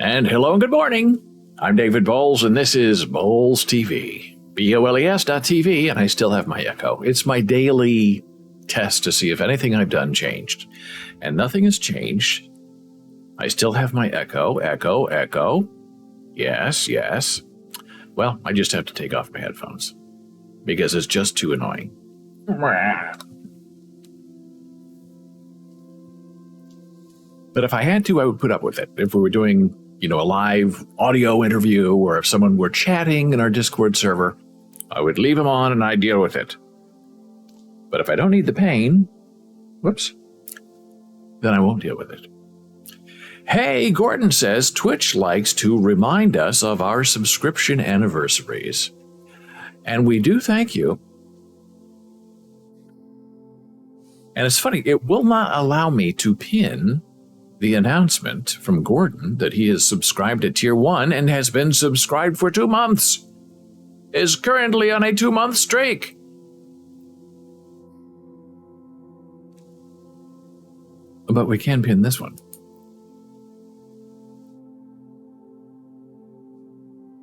And hello and good morning. I'm David Bowles, and this is Bowles TV. BOLES.TV, and I still have my echo. It's my daily test to see if anything I've done changed. And nothing has changed. I still have my echo. Yes, yes. Well, I just have to take off my headphones because it's just too annoying. But if I had to, I would put up with it. If we were doing, a live audio interview, or if someone were chatting in our Discord server, I would leave them on and I'd deal with it. But if I don't need the pain, then I won't deal with it. Hey, Gordon says Twitch likes to remind us of our subscription anniversaries. And we do thank you. And it's funny, it will not allow me to pin the announcement from Gordon that he is subscribed to Tier 1 and has been subscribed for 2 months. Is currently on a 2-month streak. But we can pin this one.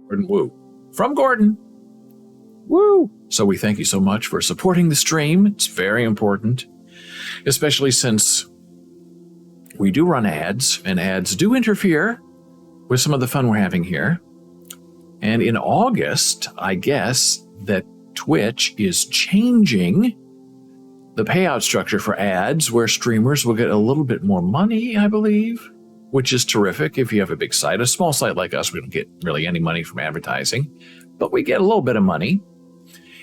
Gordon Woo. From Gordon. Woo! So we thank you so much for supporting the stream. It's very important, especially since we do run ads, and ads do interfere with some of the fun we're having here. And in August, I guess that Twitch is changing the payout structure for ads, where streamers will get a little bit more money, I believe, which is terrific. If you have a big site, a small site like us, we don't get really any money from advertising, but we get a little bit of money.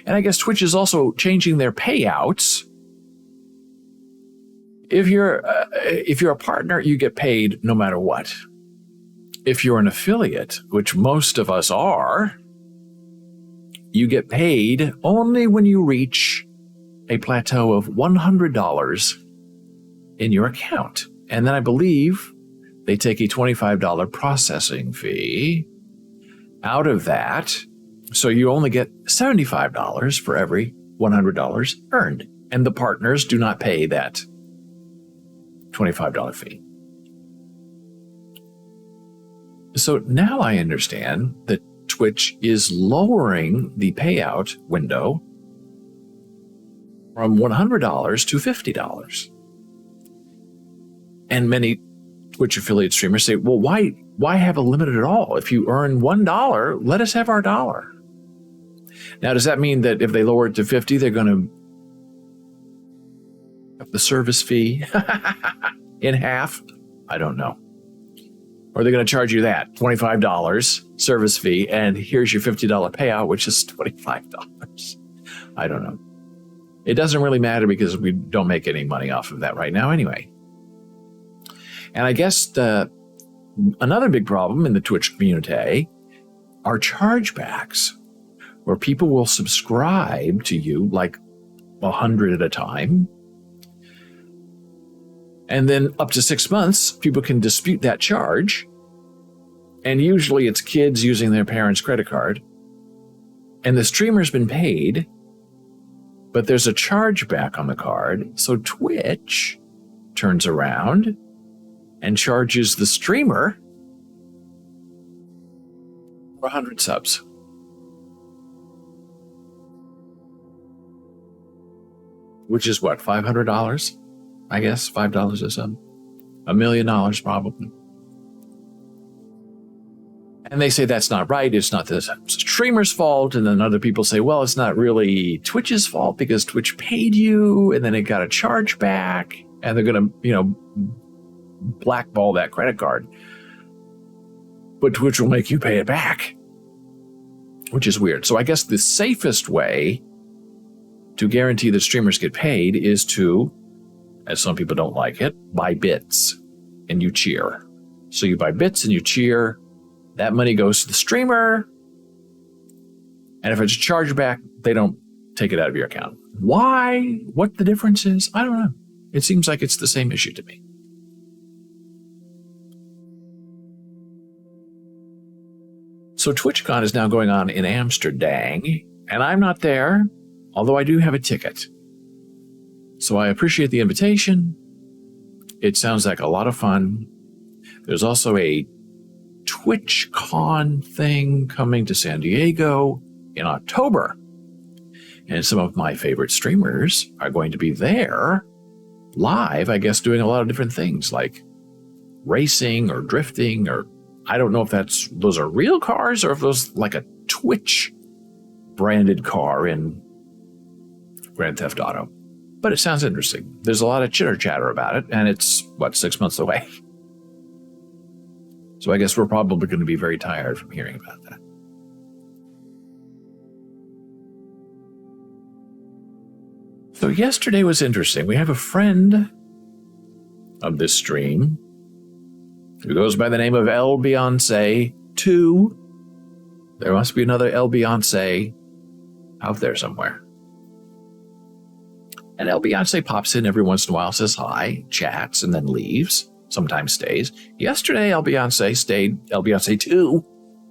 And I guess Twitch is also changing their payouts. If you're a partner, you get paid no matter what. If you're an affiliate, which most of us are, you get paid only when you reach a plateau of $100 in your account. And then I believe they take a $25 processing fee out of that. So you only get $75 for every $100 earned. And the partners do not pay that $25 fee. So now I understand that Twitch is lowering the payout window from $100 to $50. And many Twitch affiliate streamers say, well, why have a limit at all? If you earn $1, let us have our dollar. Now, does that mean that if they lower it to 50, they're going to up the service fee in half? I don't know. Or they're going to charge you that $25 service fee, and here's your $50 payout, which is $25. I don't know. It doesn't really matter because we don't make any money off of that right now anyway. And I guess another big problem in the Twitch community are chargebacks, where people will subscribe to you like 100 at a time. And then up to 6 months, people can dispute that charge. And usually it's kids using their parents' credit card. And the streamer's been paid, but there's a chargeback on the card. So Twitch turns around and charges the streamer for 100 subs. Which is what, $500? I guess $5 a sub. $1 million probably. And they say that's not right. It's not the streamer's fault. And then other people say, well, it's not really Twitch's fault because Twitch paid you and then it got a charge back and they're going to, blackball that credit card. But Twitch will make you pay it back, which is weird. So I guess the safest way to guarantee that streamers get paid is to, as some people don't like it, buy bits and you cheer. So you buy bits and you cheer. That money goes to the streamer. And if it's a chargeback, they don't take it out of your account. Why? What the difference is? I don't know. It seems like it's the same issue to me. So TwitchCon is now going on in Amsterdam, and I'm not there, although I do have a ticket. So I appreciate the invitation. It sounds like a lot of fun. There's also a TwitchCon thing coming to San Diego in October. And some of my favorite streamers are going to be there live, I guess, doing a lot of different things like racing or drifting, or I don't know if those are real cars or if those like a Twitch branded car in Grand Theft Auto. But it sounds interesting. There's a lot of chitter chatter about it, and it's 6 months away. So I guess we're probably going to be very tired from hearing about that. So yesterday was interesting. We have a friend of this stream who goes by the name of El Beyonce 2. There must be another El Beyonce out there somewhere. And El Beyonce pops in every once in a while, says hi, chats, and then leaves. Sometimes stays. Yesterday, El Beyonce 2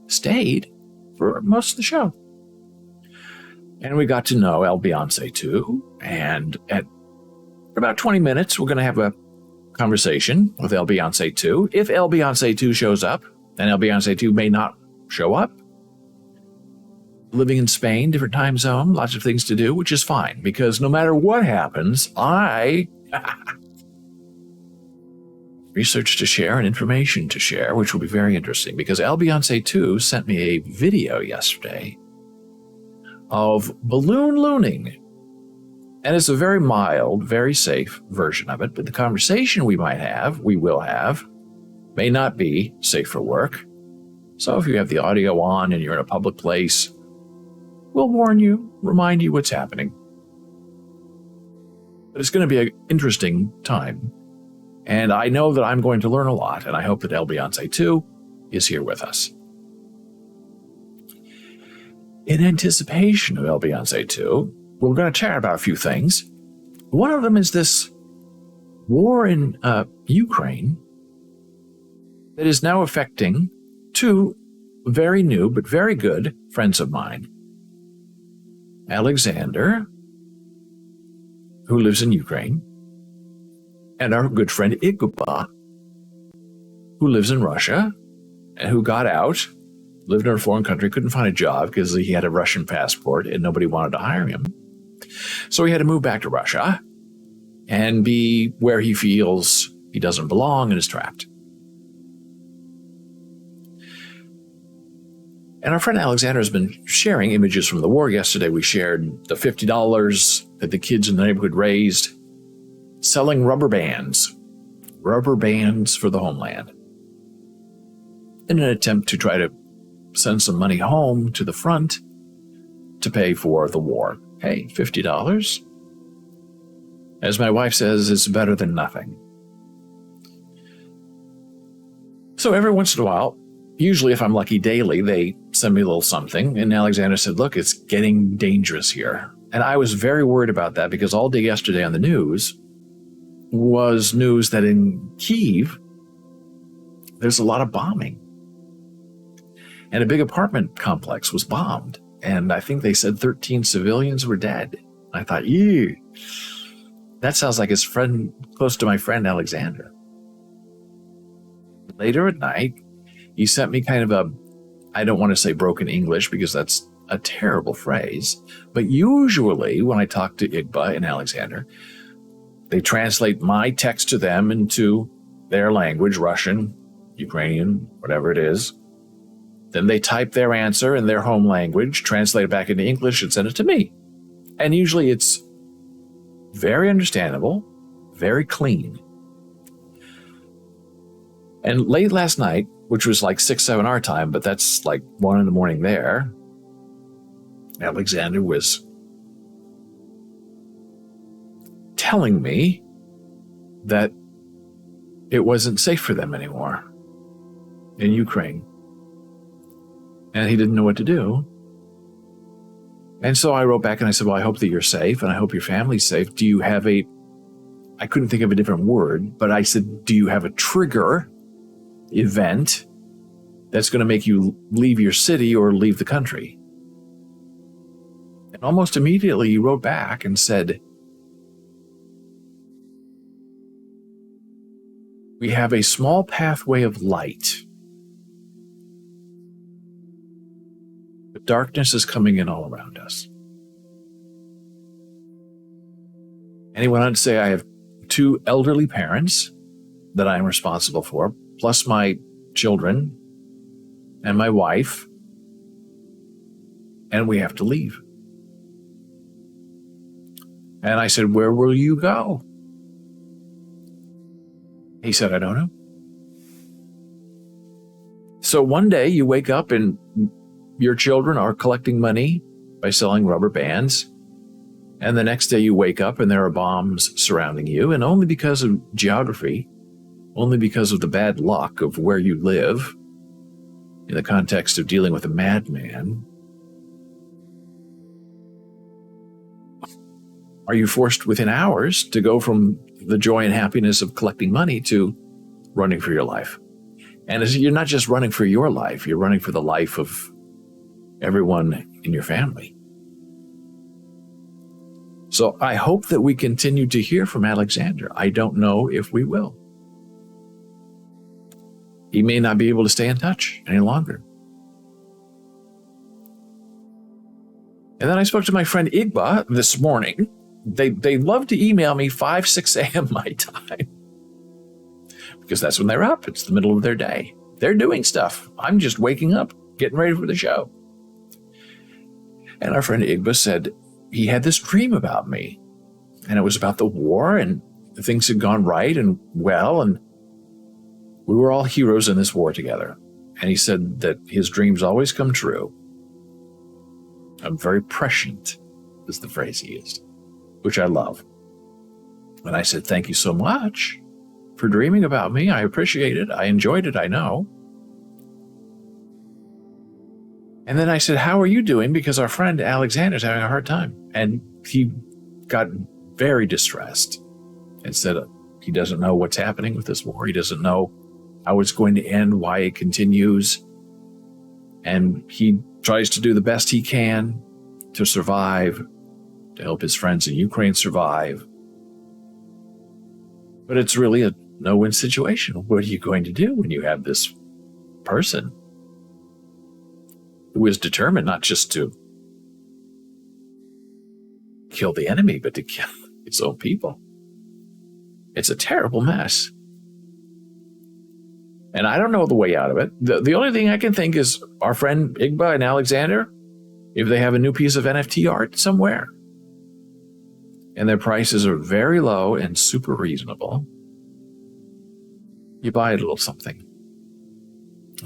stayed for most of the show. And we got to know El Beyonce 2. And at about 20 minutes, we're going to have a conversation with El Beyonce 2. If El Beyonce 2 shows up, and El Beyonce 2 may not show up. Living in Spain, different time zone, lots of things to do, which is fine. Because no matter what happens, I research to share and information to share, which will be very interesting because El Beyonce 2 sent me a video yesterday of balloon looning. And it's a very mild, very safe version of it, but the conversation we will have, may not be safe for work. So if you have the audio on and you're in a public place, we'll warn you, remind you what's happening. But it's going to be an interesting time. And I know that I'm going to learn a lot, and I hope that El Beyonce 2 is here with us. In anticipation of El Beyonce 2, we're going to chat about a few things. One of them is this war in Ukraine that is now affecting two very new but very good friends of mine. Alexander, who lives in Ukraine, and our good friend Igba, who lives in Russia, and who got out, lived in a foreign country, couldn't find a job because he had a Russian passport and nobody wanted to hire him. So he had to move back to Russia and be where he feels he doesn't belong and is trapped. And our friend Alexander has been sharing images from the war. Yesterday we shared the $50 that the kids in the neighborhood raised selling rubber bands for the homeland, in an attempt to try to send some money home to the front to pay for the war. Hey, $50, as my wife says, is better than nothing. So every once in a while, usually if I'm lucky daily, they send me a little something. And Alexander said, look, it's getting dangerous here. And I was very worried about that because all day yesterday on the news was news that in Kyiv, there's a lot of bombing. And a big apartment complex was bombed. And I think they said 13 civilians were dead. I thought, ew, that sounds like his friend, close to my friend Alexander. Later at night, he sent me kind of I don't want to say broken English because that's a terrible phrase. But usually when I talk to Igba and Alexander, they translate my text to them into their language, Russian, Ukrainian, whatever it is. Then they type their answer in their home language, translate it back into English, and send it to me. And usually it's very understandable, very clean. And late last night, which was like 6, 7 our time, but that's like 1 a.m. there, Alexander was telling me that it wasn't safe for them anymore in Ukraine. And he didn't know what to do. And so I wrote back and I said, well, I hope that you're safe and I hope your family's safe. Do you have I couldn't think of a different word, but I said, do you have a trigger event that's going to make you leave your city or leave the country? And almost immediately he wrote back and said, we have a small pathway of light But darkness is coming in all around us. And he went on to say, I have 2 elderly parents that I am responsible for, plus my children and my wife, and we have to leave. And I said, where will you go? He said, I don't know. So one day you wake up and your children are collecting money by selling rubber bands. And the next day you wake up and there are bombs surrounding you. And only because of geography, only because of the bad luck of where you live, in the context of dealing with a madman, are you forced within hours to go from the joy and happiness of collecting money to running for your life. And you're not just running for your life, you're running for the life of everyone in your family. So I hope that we continue to hear from Alexander. I don't know if we will. He may not be able to stay in touch any longer. And then I spoke to my friend Igba this morning. They love to email me 5, 6 a.m. my time, because that's when they're up. It's the middle of their day. They're doing stuff. I'm just waking up, getting ready for the show. And our friend Igba said he had this dream about me, and it was about the war, and things had gone right and well, and we were all heroes in this war together. And he said that his dreams always come true. I'm very prescient, is the phrase he used, which I love. And I said, thank you so much for dreaming about me. I appreciate it. I enjoyed it, I know. And then I said, how are you doing? Because our friend Alexander's having a hard time. And he got very distressed and said he doesn't know what's happening with this war. He doesn't know how it's going to end, why it continues. And he tries to do the best he can to survive, to help his friends in Ukraine survive. But it's really a no-win situation. What are you going to do when you have this person who is determined not just to kill the enemy, but to kill its own people? It's a terrible mess. And I don't know the way out of it. The only thing I can think is our friend Igba and Alexander, if they have a new piece of NFT art somewhere, and their prices are very low and super reasonable, you buy a little something.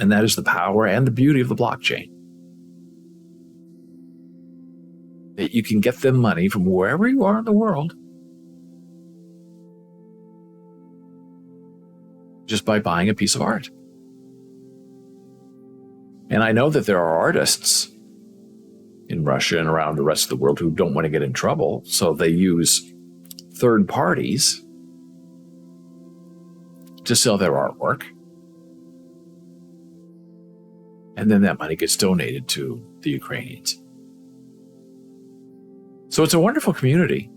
And that is the power and the beauty of the blockchain. That you can get them money from wherever you are in the world just by buying a piece of art. And I know that there are artists in Russia and around the rest of the world who don't want to get in trouble, so they use third parties to sell their artwork. And then that money gets donated to the Ukrainians. So it's a wonderful community.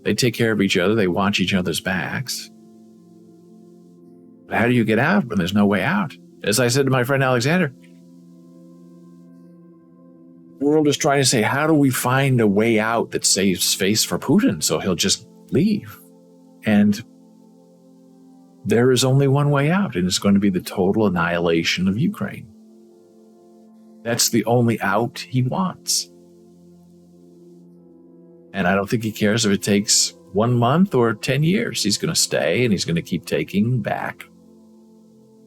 They take care of each other. They watch each other's backs. But how do you get out when there's no way out? As I said to my friend Alexander, the world is trying to say, how do we find a way out that saves face for Putin so he'll just leave? And there is only one way out, and it's going to be the total annihilation of Ukraine. That's the only out he wants. And I don't think he cares if it takes 1 month or 10 years. He's going to stay, and he's going to keep taking back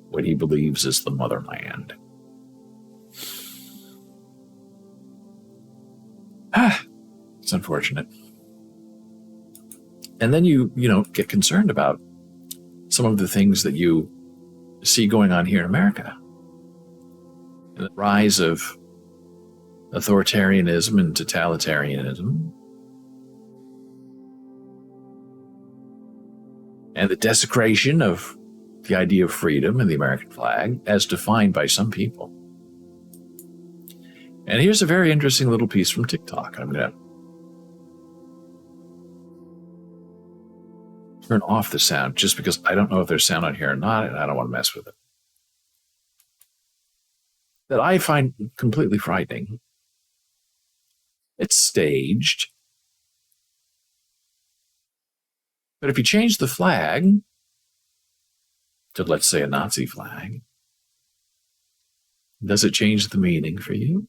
what he believes is the motherland. It's unfortunate. And then you get concerned about some of the things that you see going on here in America. And the rise of authoritarianism and totalitarianism. And the desecration of the idea of freedom and the American flag as defined by some people. And here's a very interesting little piece from TikTok. I'm going to turn off the sound just because I don't know if there's sound on here or not, and I don't want to mess with it. that I find completely frightening. It's staged. But if you change the flag to, let's say, a Nazi flag, does it change the meaning for you?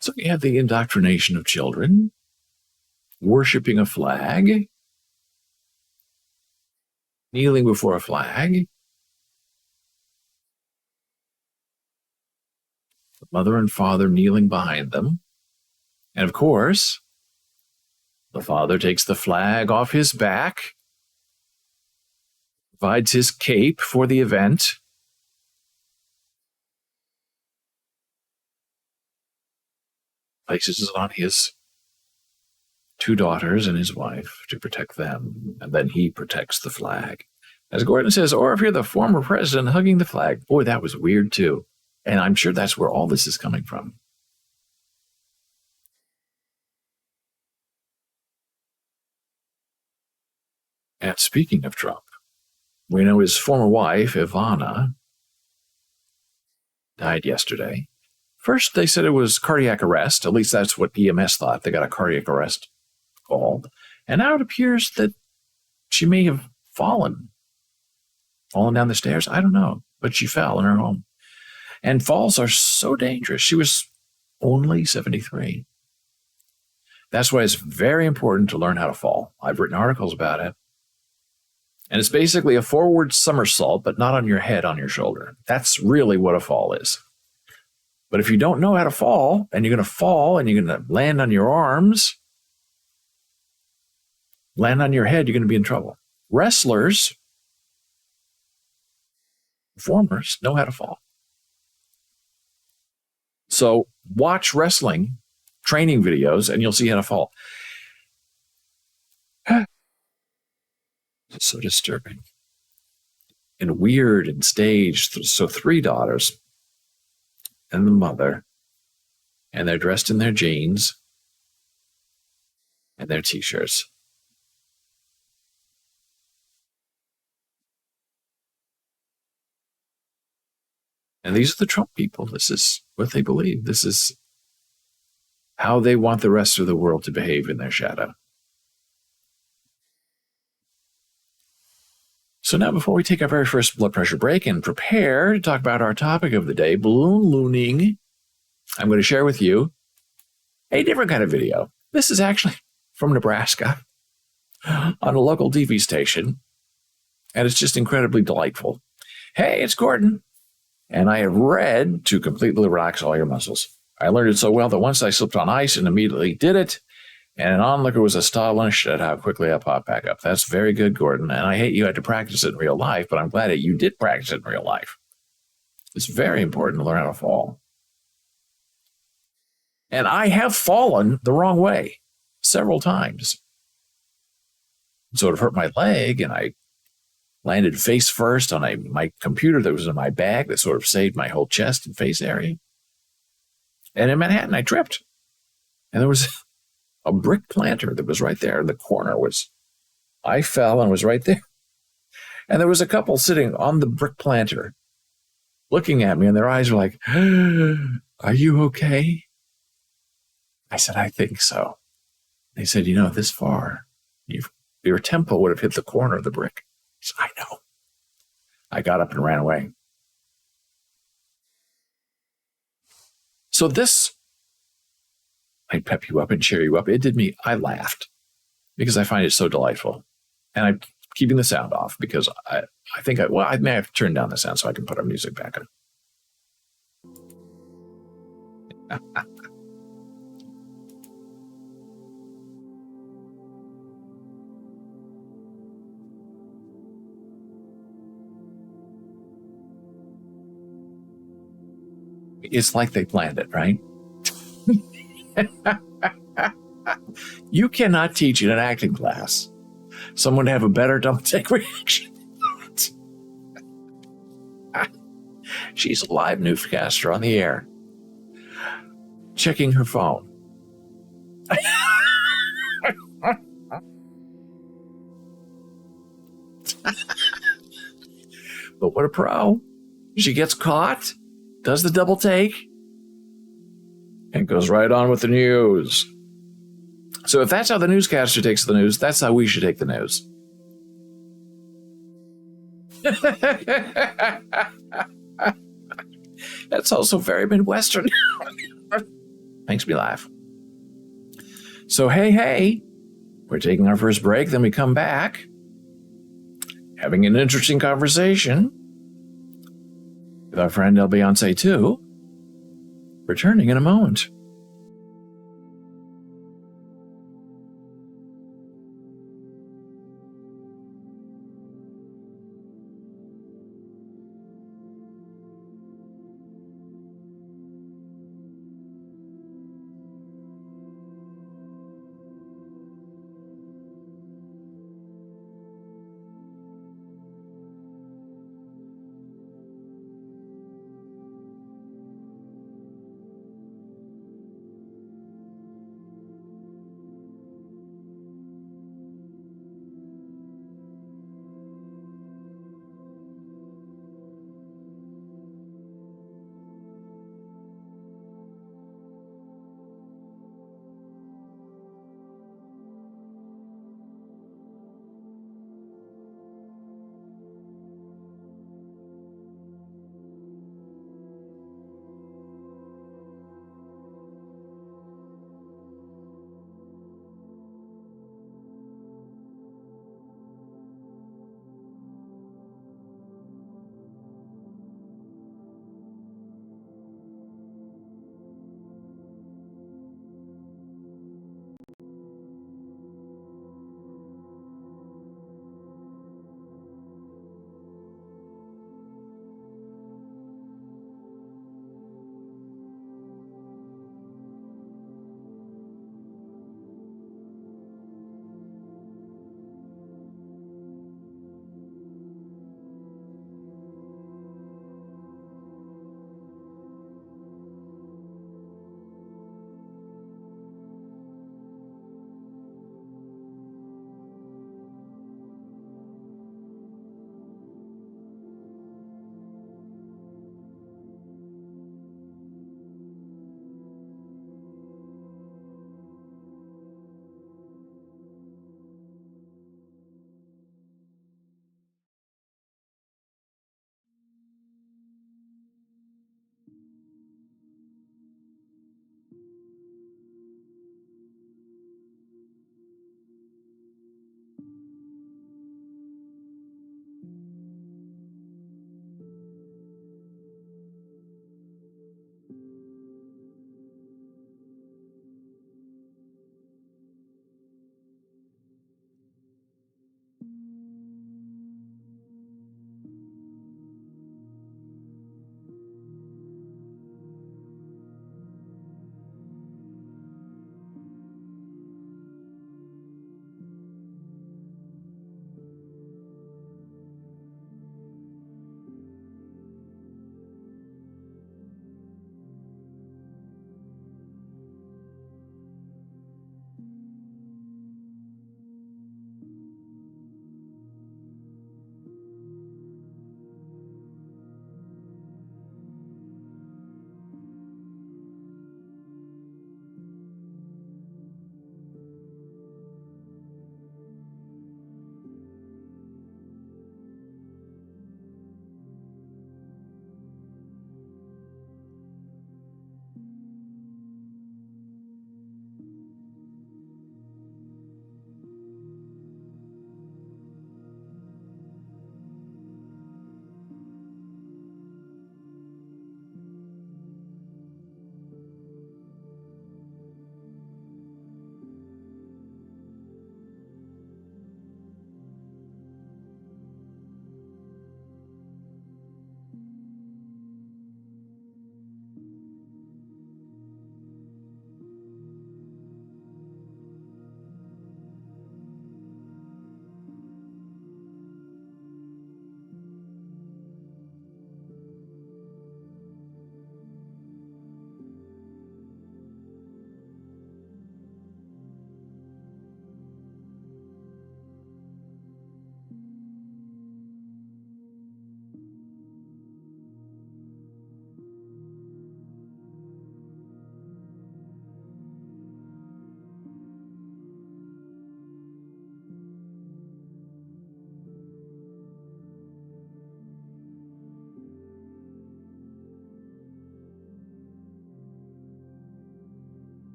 So you have the indoctrination of children, worshiping a flag, kneeling before a flag, the mother and father kneeling behind them. And of course, the father takes the flag off his back, provides his cape for the event, places it on his two daughters and his wife to protect them, and then he protects the flag. As Gordon says, or if you're the former president hugging the flag, boy, that was weird too. And I'm sure that's where all this is coming from. And speaking of Trump, we know his former wife, Ivana, died yesterday. First, they said it was cardiac arrest. At least that's what EMS thought. They got a cardiac arrest call. And now it appears that she may have fallen down the stairs. I don't know, but she fell in her home. And falls are so dangerous. She was only 73. That's why it's very important to learn how to fall. I've written articles about it. And it's basically a forward somersault, but not on your head, on your shoulder. That's really what a fall is. But if you don't know how to fall, and you're going to fall, and you're going to land on your arms, land on your head, you're going to be in trouble. Wrestlers, performers, know how to fall. So watch wrestling training videos, and you'll see how to fall. It's so disturbing and weird and staged. So 3 daughters and the mother, and they're dressed in their jeans and their t-shirts. And these are the Trump people. This is what they believe. This is how they want the rest of the world to behave in their shadow. So now, before we take our very first blood pressure break and prepare to talk about our topic of the day, balloon looning, I'm going to share with you a different kind of video. This is actually from Nebraska on a local TV station, and it's just incredibly delightful. Hey, it's Gordon, and I have read to completely relax all your muscles. I learned it so well that once I slipped on ice and immediately did it, and an onlooker was astonished at how quickly I popped back up. That's very good, Gordon, and I hate you had to practice it in real life, but I'm glad that you did practice it in real life. It's very important to learn how to fall. And I have fallen the wrong way several times. It sort of hurt my leg, and I landed face first on my computer that was in my bag that sort of saved my whole chest and face area. And in Manhattan, I tripped. And there was a brick planter that was right there in the corner. I fell and was right there. And there was a couple sitting on the brick planter looking at me, and their eyes were like, "Are you okay?" I said, "I think so." They said, "This far, your temple would have hit the corner of the brick." I said, "I know." I got up and ran away. So this might pep you up and cheer you up. It did me. I laughed because I find it so delightful. And I'm keeping the sound off because I may have to turn down the sound so I can put our music back on. It's like they planned it, right? You cannot teach in an acting class someone to have a better double take reaction. She's a live newscaster on the air, checking her phone. But what a pro. She gets caught, does the double take, and goes right on with the news. So if that's how the newscaster takes the news, that's how we should take the news. That's also very Midwestern. Makes me laugh. So, hey, we're taking our first break, then we come back, having an interesting conversation with our friend El Beyonce 2, returning in a moment.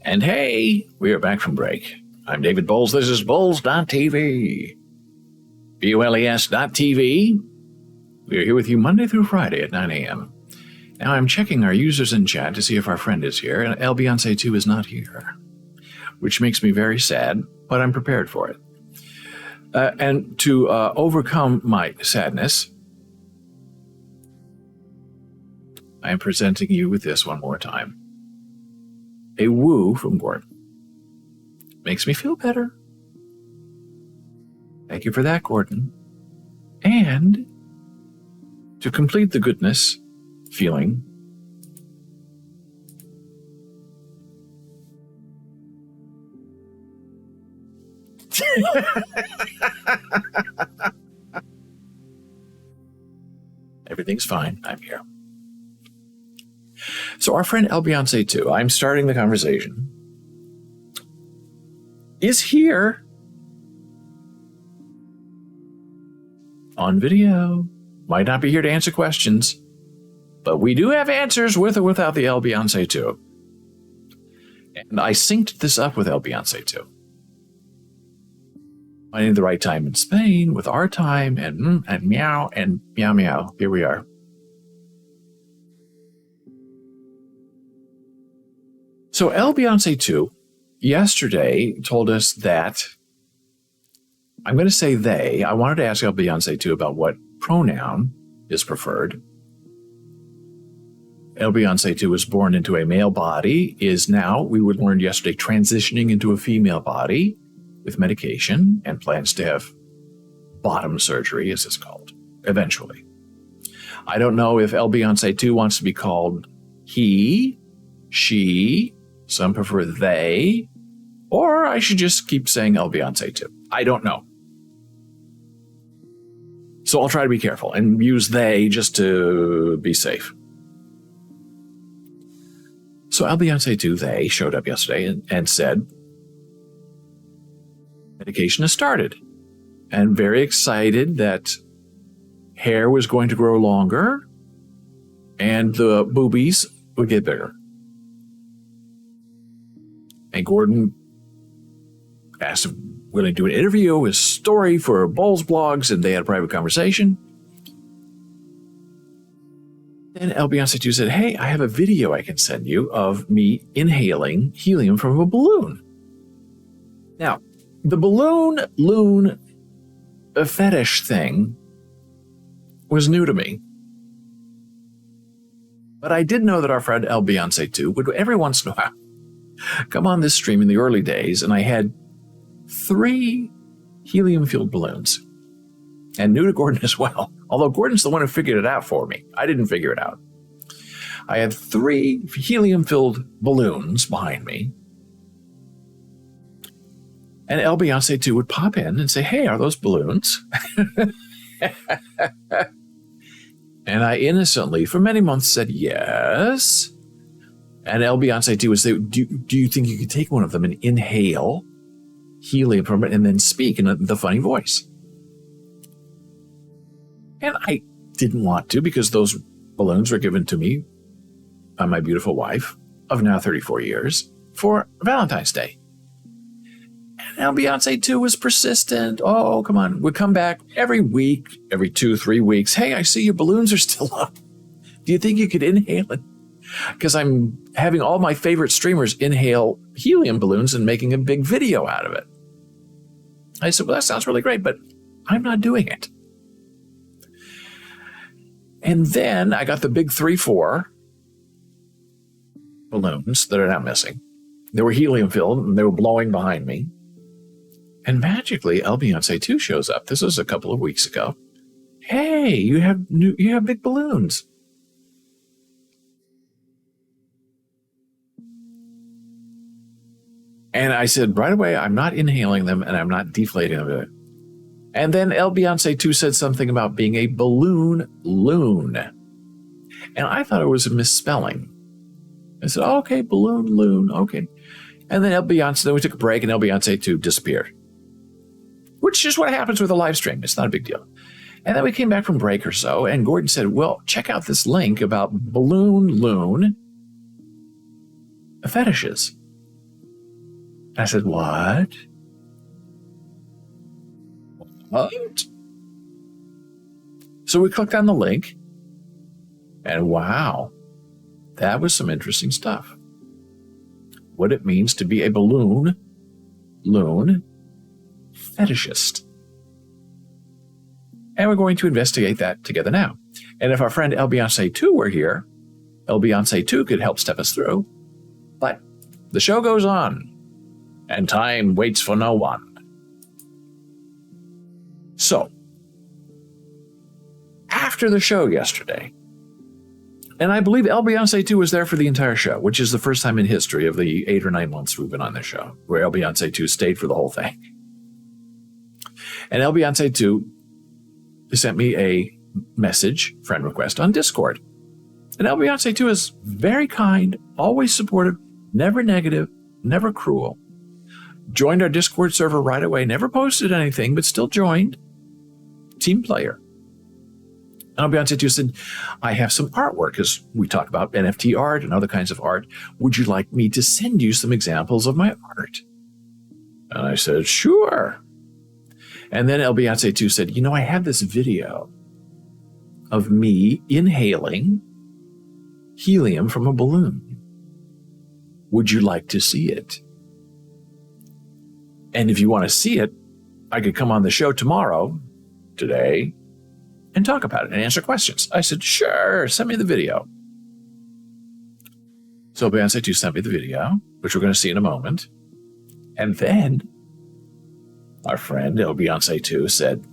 And hey, we are back from break. I'm David Bowles. This is Bowles.tv. BOLES.tv. We are here with you Monday through Friday at 9 a.m. Now I'm checking our users in chat to see if our friend is here, and El Beyonce 2 is not here, which makes me very sad, but I'm prepared for it. And to overcome my sadness, I am presenting you with this one more time. A woo from Gordon. Makes me feel better. Thank you for that, Gordon. And to complete the goodness feeling, everything's fine. I'm here. So our friend El Beyonce 2, I'm starting the conversation, is here on video. Might not be here to answer questions, but we do have answers with or without the El Beyonce 2. And I synced this up with El Beyonce 2. Finding the right time in Spain with our time and meow and meow meow. Here we are. So El Beyonce 2 yesterday told us that, I'm going to say they, I wanted to ask El Beyonce 2 about what pronoun is preferred. El Beyonce 2 was born into a male body, is now, we learned yesterday, transitioning into a female body with medication and plans to have bottom surgery, as it's called, eventually. I don't know if El Beyonce 2 wants to be called he, she, some prefer they, or I should just keep saying El Beyonce 2. I don't know. So I'll try to be careful and use they just to be safe. So El Beyonce 2, they showed up yesterday and said, medication has started. And very excited that hair was going to grow longer and the boobies would get bigger. And Gordon asked if willing to do an interview, his story for Bowles Blogs, and they had a private conversation. Then El Beyonce 2 said, hey, I have a video I can send you of me inhaling helium from a balloon. Now, the balloon fetish thing was new to me. But I did know that our friend El Beyonce 2 would every once in a while come on this stream in the early days, and I had 3 helium-fueled balloons. And new to Gordon as well. Although Gordon's the one who figured it out for me. I didn't figure it out. I had 3 helium-filled balloons behind me. And El Beyonce 2 would pop in and say, hey, are those balloons? And I innocently, for many months, said yes. And El Beyonce 2 would say, do you think you could take one of them and inhale helium from it and then speak in the funny voice? And I didn't want to, because those balloons were given to me by my beautiful wife of now 34 years for Valentine's Day. And El Beyonce 2 was persistent. Oh, come on. Would come back every week, every 2-3 weeks. Hey, I see your balloons are still up. Do you think you could inhale it? Because I'm having all my favorite streamers inhale helium balloons and making a big video out of it. I said, well, that sounds really great, but I'm not doing it. And then I got the big 3-4 balloons that are now missing. They were helium filled and they were blowing behind me. And magically, El Beyonce 2 shows up. This was a couple of weeks ago. Hey, you have big balloons. And I said right away, I'm not inhaling them and I'm not deflating them. And then El Beyonce 2 said something about being a balloon loon. And I thought it was a misspelling. I said, oh, okay, balloon loon, okay. And then then we took a break and El Beyonce 2 disappeared. Which is what happens with a live stream. It's not a big deal. And then we came back from break or so, and Gordon said, well, check out this link about balloon loon fetishes. I said, what? What? So we clicked on the link, and wow, that was some interesting stuff. What it means to be a loon fetishist. And we're going to investigate that together now. And if our friend El Beyonce 2 were here, El Beyonce 2 could help step us through. But the show goes on, and time waits for no one. So, after the show yesterday, and I believe El Beyonce 2 was there for the entire show, which is the first time in history of the 8 or 9 months we've been on this show, where El Beyonce 2 stayed for the whole thing. And El Beyonce 2 sent me a message, friend request, on Discord. And El Beyonce 2 is very kind, always supportive, never negative, never cruel. Joined our Discord server right away, never posted anything, but still joined. Team player. And El Beyonce 2 said, I have some artwork, as we talk about NFT art and other kinds of art. Would you like me to send you some examples of my art? And I said, sure. And then El Beyonce 2 said, I have this video of me inhaling helium from a balloon. Would you like to see it? And if you want to see it, I could come on the show today, and talk about it and answer questions. I said, sure, send me the video. So Beyonce 2 sent me the video, which we're going to see in a moment. And then our friend El Beyonce 2 said,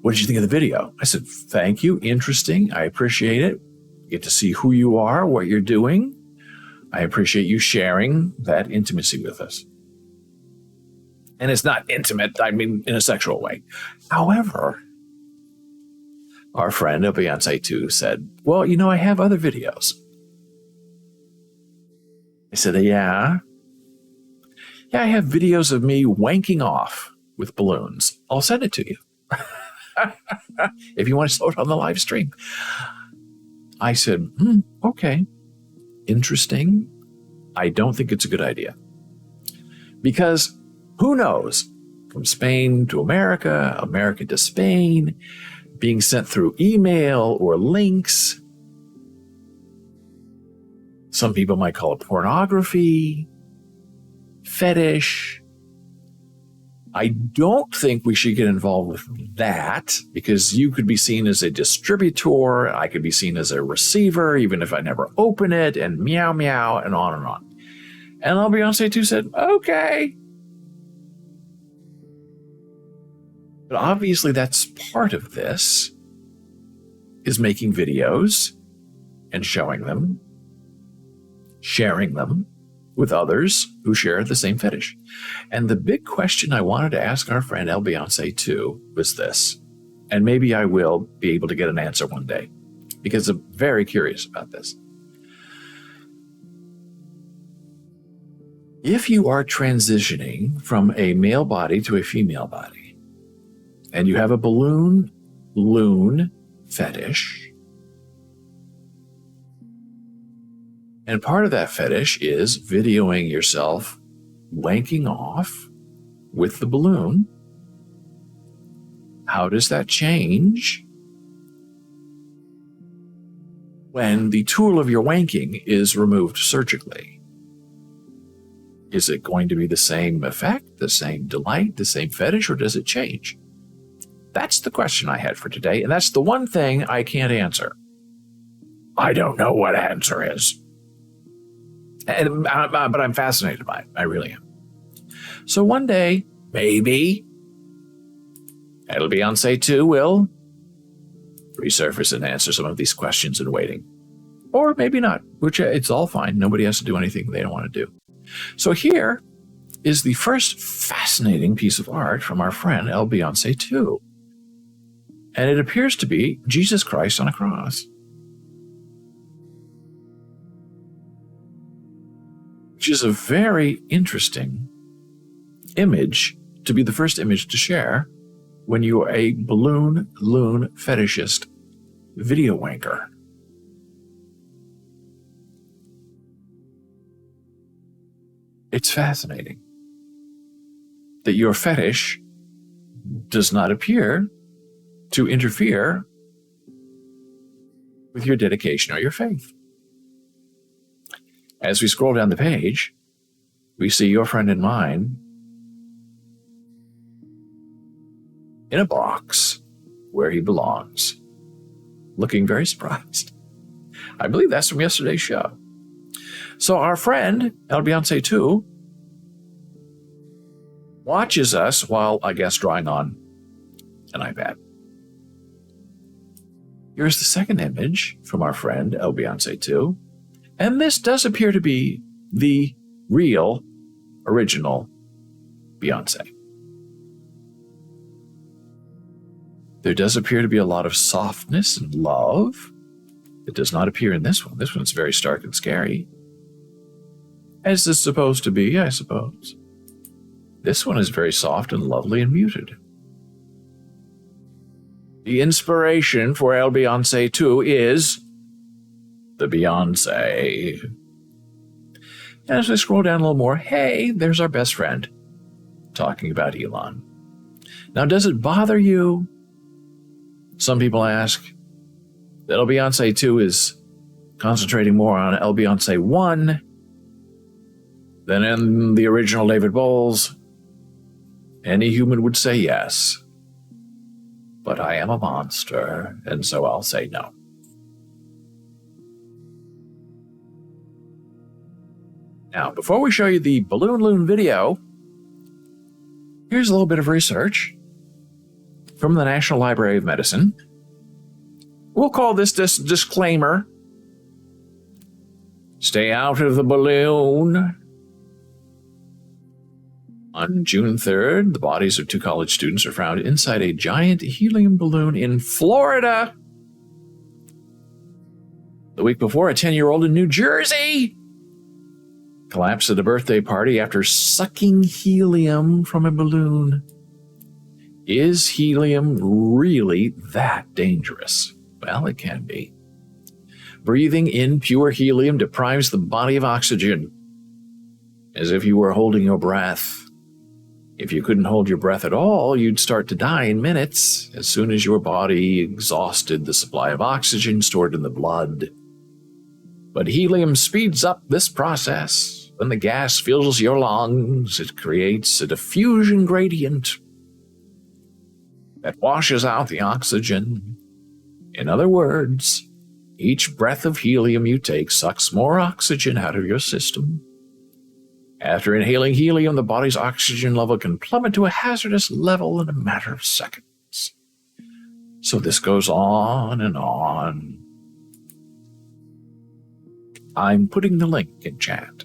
what did you think of the video? I said, thank you, interesting, I appreciate it. Get to see who you are, what you're doing. I appreciate you sharing that intimacy with us. And it's not intimate, I mean, in a sexual way. However, our friend El Beyonce 2 said, well, I have other videos. I said, yeah, I have videos of me wanking off with balloons. I'll send it to you. If you want to show it on the live stream. I said, okay, interesting. I don't think it's a good idea. Because who knows, from Spain to America, America to Spain, being sent through email or links. Some people might call it pornography, fetish. I don't think we should get involved with that, because you could be seen as a distributor, I could be seen as a receiver, even if I never open it, and meow, meow, and on and on. And El Beyonce 2 said, okay. But obviously that's part of this, is making videos and showing them, sharing them with others who share the same fetish. And the big question I wanted to ask our friend El Beyonce 2 was this, and maybe I will be able to get an answer one day, because I'm very curious about this. If you are transitioning from a male body to a female body, and you have a balloon fetish, and part of that fetish is videoing yourself wanking off with the balloon, how does that change when the tool of your wanking is removed surgically? Is it going to be the same effect, the same delight, the same fetish, or does it change? That's the question I had for today, and that's the one thing I can't answer. I don't know what answer is. But I'm fascinated by it. I really am. So one day, maybe, El Beyonce 2 will resurface and answer some of these questions in waiting. Or maybe not, which it's all fine. Nobody has to do anything they don't want to do. So here is the first fascinating piece of art from our friend El Beyonce 2. And it appears to be Jesus Christ on a cross, which is a very interesting image to be the first image to share when you are a loon fetishist video wanker. It's fascinating that your fetish does not appear to interfere with your dedication or your faith. As we scroll down the page, we see your friend and mine in a box where he belongs, looking very surprised. I believe that's from yesterday's show. So our friend, El Beyonce 2, watches us while, I guess, drawing on an iPad. Here's the second image from our friend, El Beyonce 2. And this does appear to be the real, original Beyonce. There does appear to be a lot of softness and love. It does not appear in this one. This one's very stark and scary. As is supposed to be, I suppose. This one is very soft and lovely and muted. The inspiration for El Beyonce 2 is the Beyonce. As we scroll down a little more, hey, there's our best friend talking about Elon. Now, does it bother you? Some people ask that El Beyonce 2 is concentrating more on El Beyonce 1 than in the original David Bowles. Any human would say yes. But I am a monster, and so I'll say no. Now, before we show you the Balloon Loon video, here's a little bit of research from the National Library of Medicine. We'll call this disclaimer. Stay out of the balloon. On June 3rd, the bodies of 2 college students are found inside a giant helium balloon in Florida. The week before, a 10-year-old in New Jersey collapsed at a birthday party after sucking helium from a balloon. Is helium really that dangerous? Well, it can be. Breathing in pure helium deprives the body of oxygen, as if you were holding your breath. If you couldn't hold your breath at all, you'd start to die in minutes as soon as your body exhausted the supply of oxygen stored in the blood. But helium speeds up this process. When the gas fills your lungs, it creates a diffusion gradient that washes out the oxygen. In other words, each breath of helium you take sucks more oxygen out of your system. After inhaling helium, the body's oxygen level can plummet to a hazardous level in a matter of seconds. So this goes on and on. I'm putting the link in chat.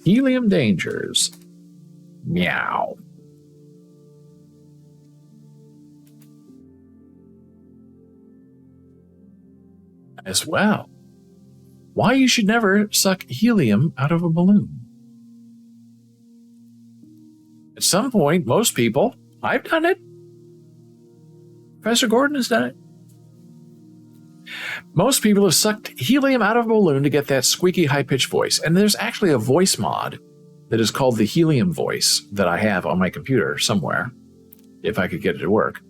Helium dangers. Meow. As well, why you should never suck helium out of a balloon. At some point, most people, I've done it. Professor Gordon has done it. Most people have sucked helium out of a balloon to get that squeaky, high-pitched voice. And there's actually a voice mod that is called the Helium Voice that I have on my computer somewhere, if I could get it to work.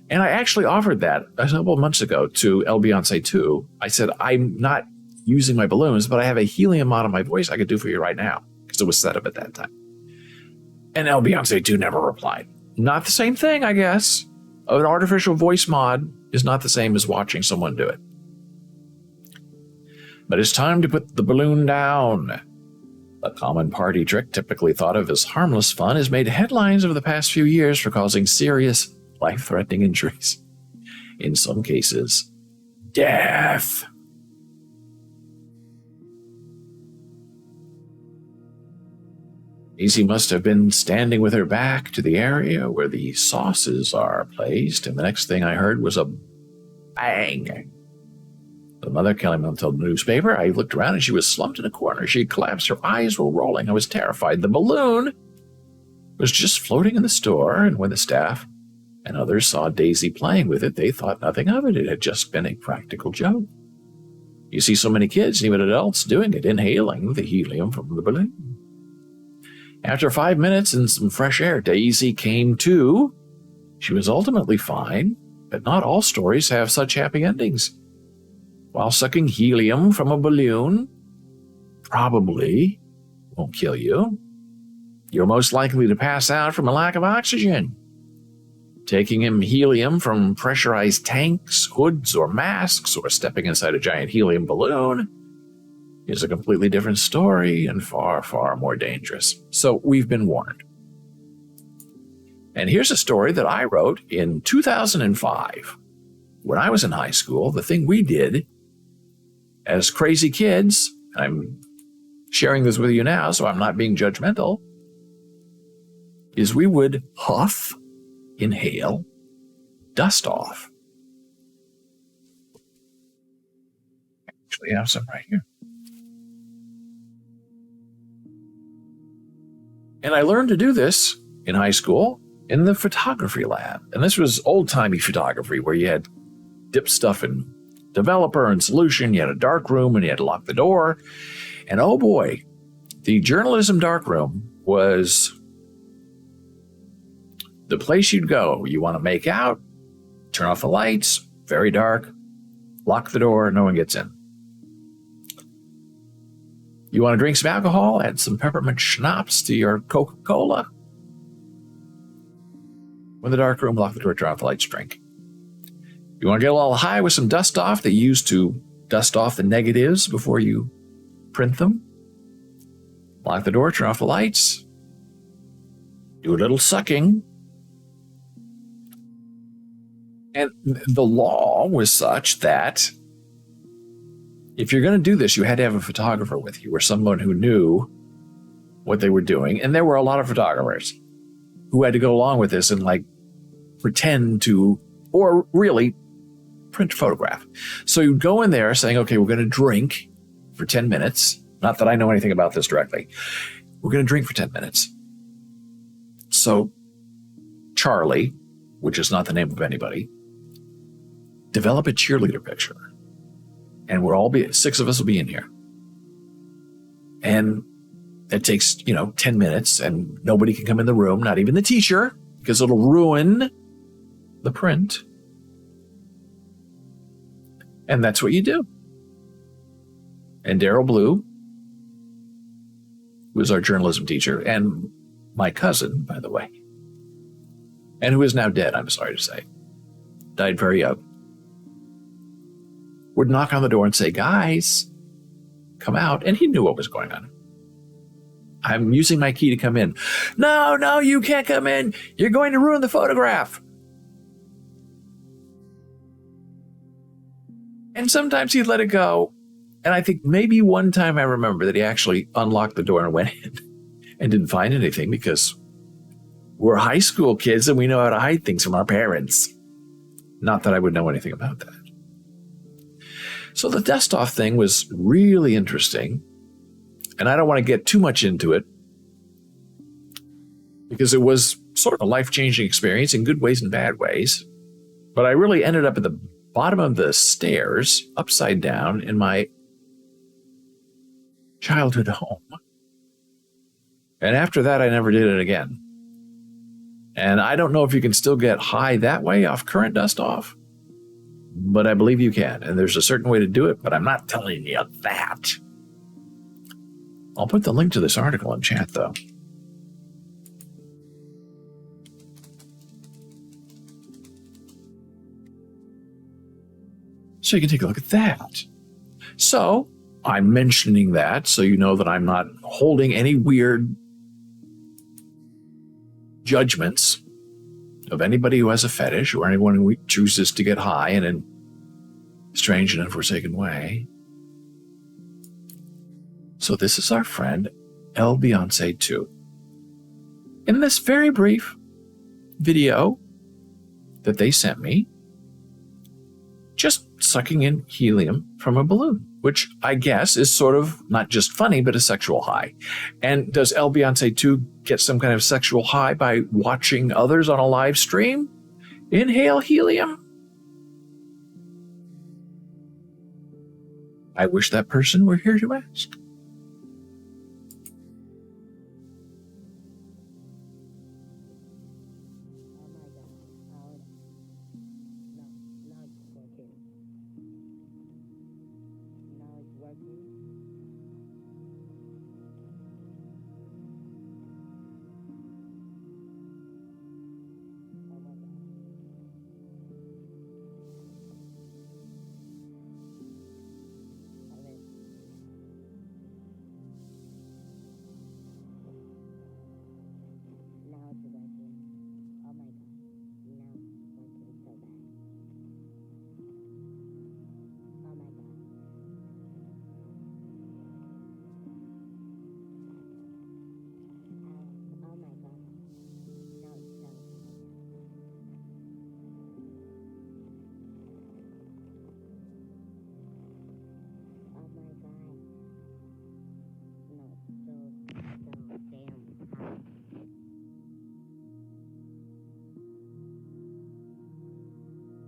And I actually offered that a couple of months ago to El Beyonce 2. I said, I'm not using my balloons, but I have a helium mod on my voice I could do for you right now, because it was set up at that time. And El Beyonce 2 never replied. Not the same thing, I guess. An artificial voice mod is not the same as watching someone do it. But it's time to put the balloon down. A common party trick typically thought of as harmless fun has made headlines over the past few years for causing serious, life-threatening injuries. In some cases, death. Daisy must have been standing with her back to the area where the sauces are placed, and the next thing I heard was a bang. The mother, Kelly Mom, told the newspaper. I looked around and she was slumped in a corner. She had collapsed. Her eyes were rolling. I was terrified. The balloon was just floating in the store, and when the staff and others saw Daisy playing with it, they thought nothing of it. It had just been a practical joke. You see so many kids, even adults, doing it, inhaling the helium from the balloon. After 5 minutes and some fresh air, Daisy came to. She was ultimately fine, but not all stories have such happy endings. While sucking helium from a balloon probably won't kill you. You're most likely to pass out from a lack of oxygen. Taking in helium from pressurized tanks, hoods, or masks, or stepping inside a giant helium balloon is a completely different story and far, far more dangerous. So we've been warned. And here's a story that I wrote in 2005. When I was in high school, the thing we did as crazy kids, I'm sharing this with you now so I'm not being judgmental, is we would huff, inhale, dust off. Actually, I have some right here. And I learned to do this in high school in the photography lab. And this was old-timey photography where you had dipped stuff in developer and solution, you had a dark room, and you had to lock the door. And oh boy, the journalism dark room was the place you'd go. You want to make out, turn off the lights, very dark, lock the door, no one gets in. You want to drink some alcohol, add some peppermint schnapps to your Coca-Cola. When the dark room, lock the door, turn off the lights, drink. You want to get a little high with some dust off that you use to dust off the negatives before you print them. Lock the door, turn off the lights. Do a little sucking. And the law was such that if you're going to do this, you had to have a photographer with you or someone who knew what they were doing. And there were a lot of photographers who had to go along with this and like pretend to, or really print photograph. So you'd go in there saying, okay, we're going to drink for 10 minutes. Not that I know anything about this directly. We're going to drink for 10 minutes. So Charlie, which is not the name of anybody, develop a cheerleader picture. And we'll all be, 6 of us will be in here. And it takes, 10 minutes and nobody can come in the room, not even the teacher, because it'll ruin the print. And that's what you do. And Daryl Blue, who was our journalism teacher, and my cousin, by the way, and who is now dead, I'm sorry to say, died very young, would knock on the door and say, guys, come out. And he knew what was going on. I'm using my key to come in. No, you can't come in. You're going to ruin the photograph. And sometimes he'd let it go. And I think maybe one time I remember that he actually unlocked the door and went in and didn't find anything because we're high school kids and we know how to hide things from our parents. Not that I would know anything about that. So the dust off thing was really interesting. And I don't want to get too much into it because it was sort of a life-changing experience in good ways and bad ways. But I really ended up at the bottom of the stairs, upside down, in my childhood home. And after that, I never did it again. And I don't know if you can still get high that way off current dust off, but I believe you can. And there's a certain way to do it, but I'm not telling you that. I'll put the link to this article in chat, though. So you can take a look at that. So I'm mentioning that so you know that I'm not holding any weird judgments of anybody who has a fetish or anyone who chooses to get high in a strange and unforsaken way. So this is our friend El Beyonce 2. In this very brief video that they sent me, just sucking in helium from a balloon, which I guess is sort of not just funny, but a sexual high. And does El Beyonce 2 get some kind of sexual high by watching others on a live stream inhale helium? I wish that person were here to ask.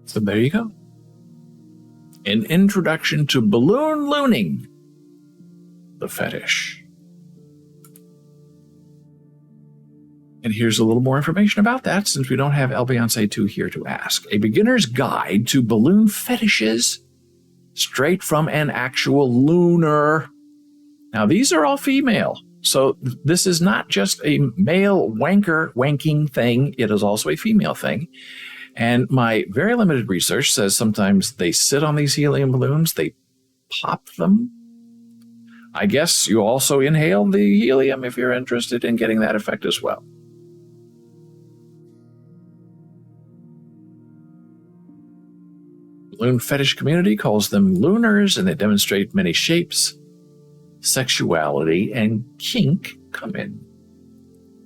So there you go. An introduction to balloon looning, the fetish. And here's a little more information about that, since we don't have El Beyonce 2 here to ask. A beginner's guide to balloon fetishes, straight from an actual looner. Now, these are all female. So this is not just a male wanking thing. It is also a female thing. And my very limited research says sometimes they sit on these helium balloons, they pop them. I guess you also inhale the helium if you're interested in getting that effect as well. Balloon fetish community calls them looners, and they demonstrate many shapes, sexuality, and kink come in.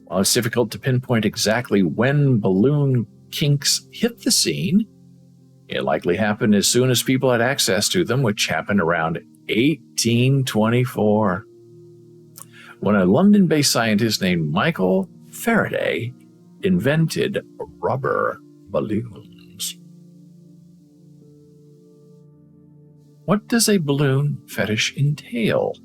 While it's difficult to pinpoint exactly when balloon kinks hit the scene, it likely happened as soon as people had access to them, which happened around 1824, when a London-based scientist named Michael Faraday invented rubber balloons. What does a balloon fetish entail?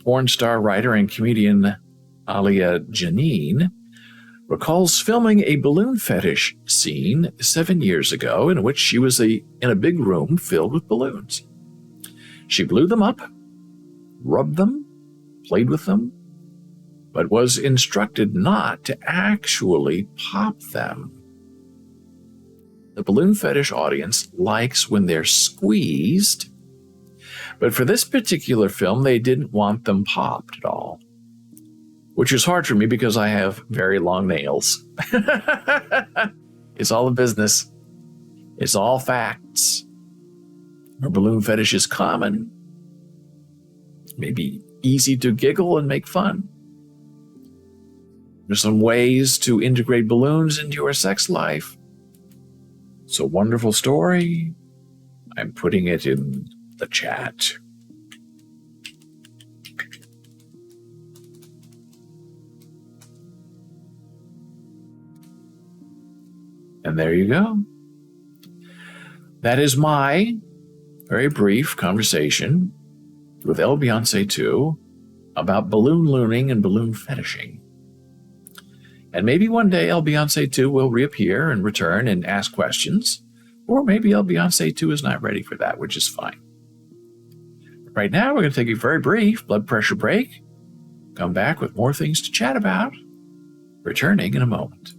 Porn star, writer, and comedian Alia Janine recalls filming a balloon fetish scene 7 years ago in which she was in a big room filled with balloons. She blew them up, rubbed them, played with them, but was instructed not to actually pop them. The balloon fetish audience likes when they're squeezed, but for this particular film, they didn't want them popped at all. Which is hard for me because I have very long nails. It's all a business. It's all facts. Our balloon fetish is common. Maybe easy to giggle and make fun. There's some ways to integrate balloons into your sex life. It's a wonderful story. I'm putting it in the chat. And there you go. That is my very brief conversation with El Beyonce 2 about balloon looning and balloon fetishing. And maybe one day El Beyonce 2 will reappear and return and ask questions, or maybe El Beyonce 2 is not ready for that, which is fine. Right now, we're going to take a very brief blood pressure break, come back with more things to chat about, returning in a moment.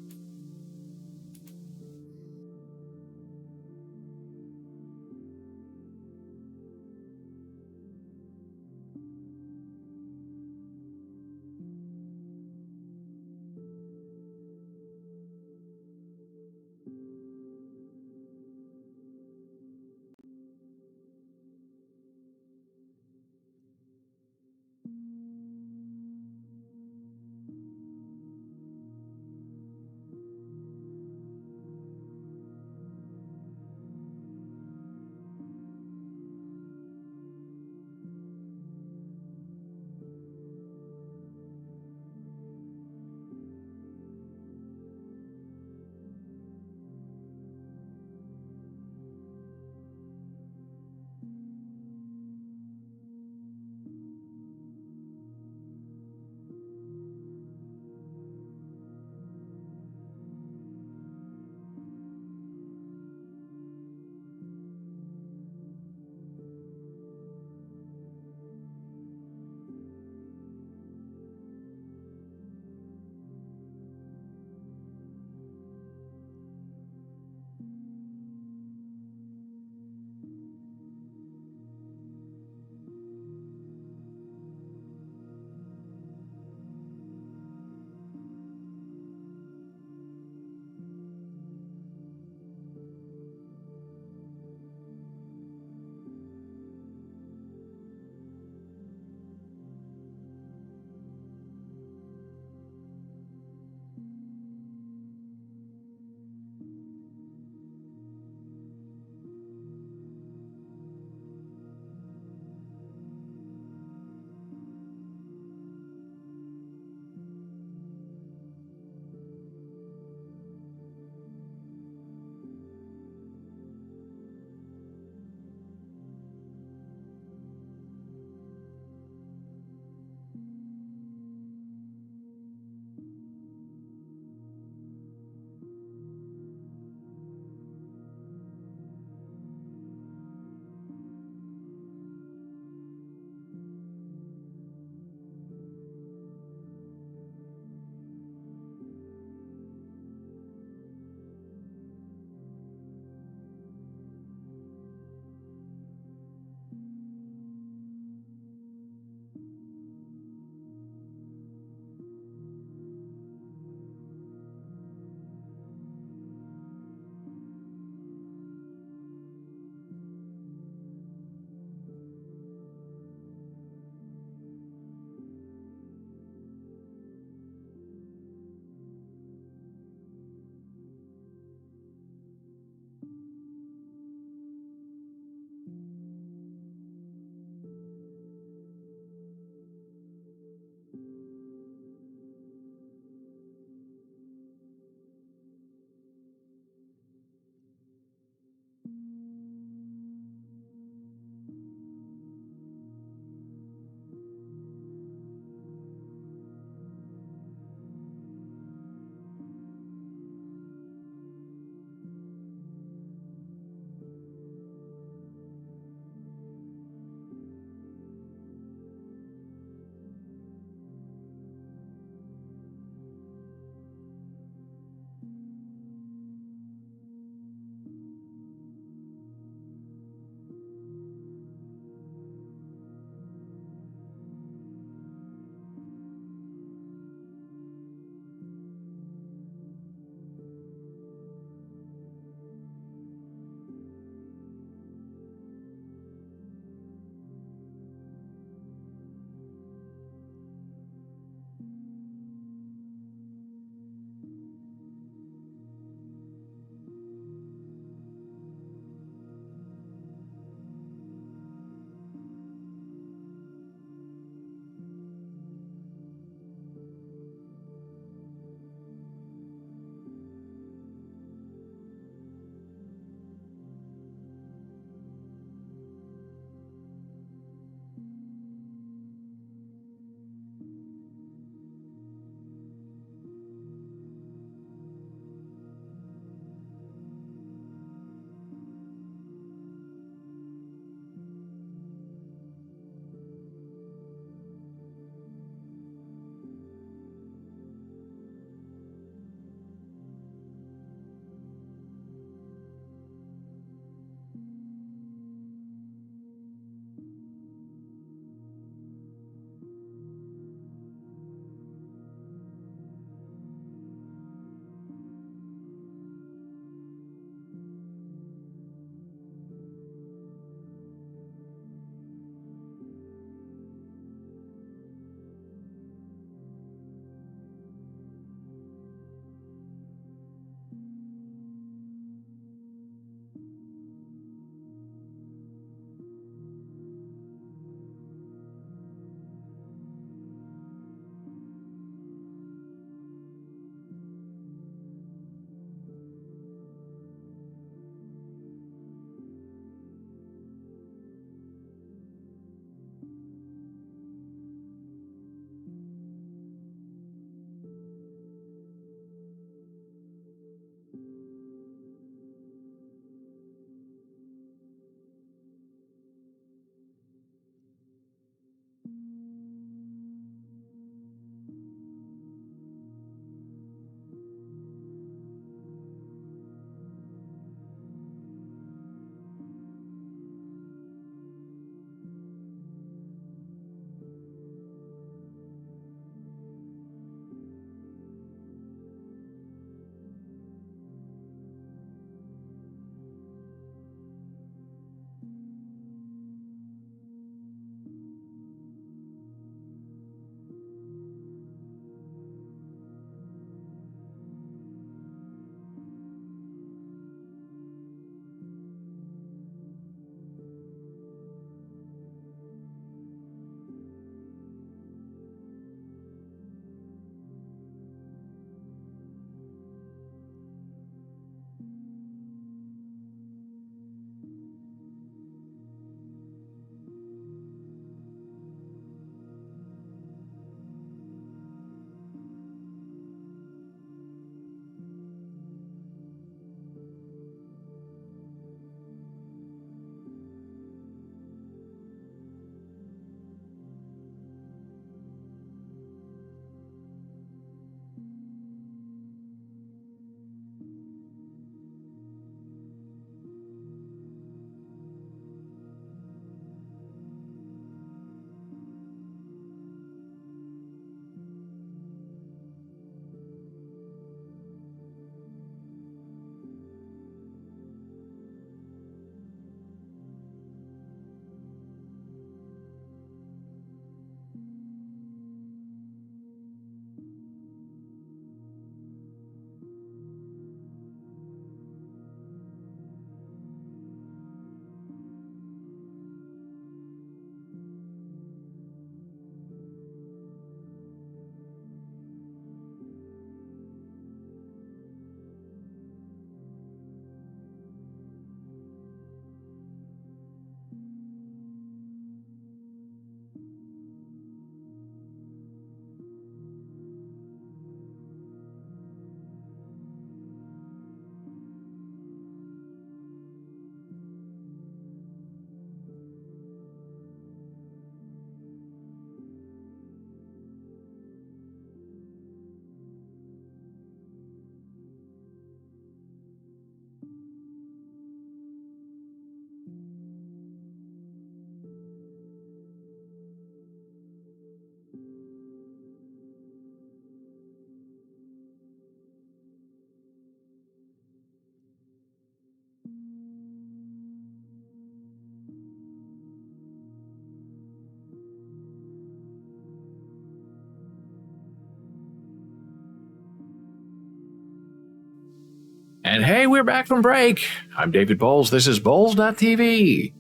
And hey, we're back from break. I'm David Bowles. This is Bowles.tv.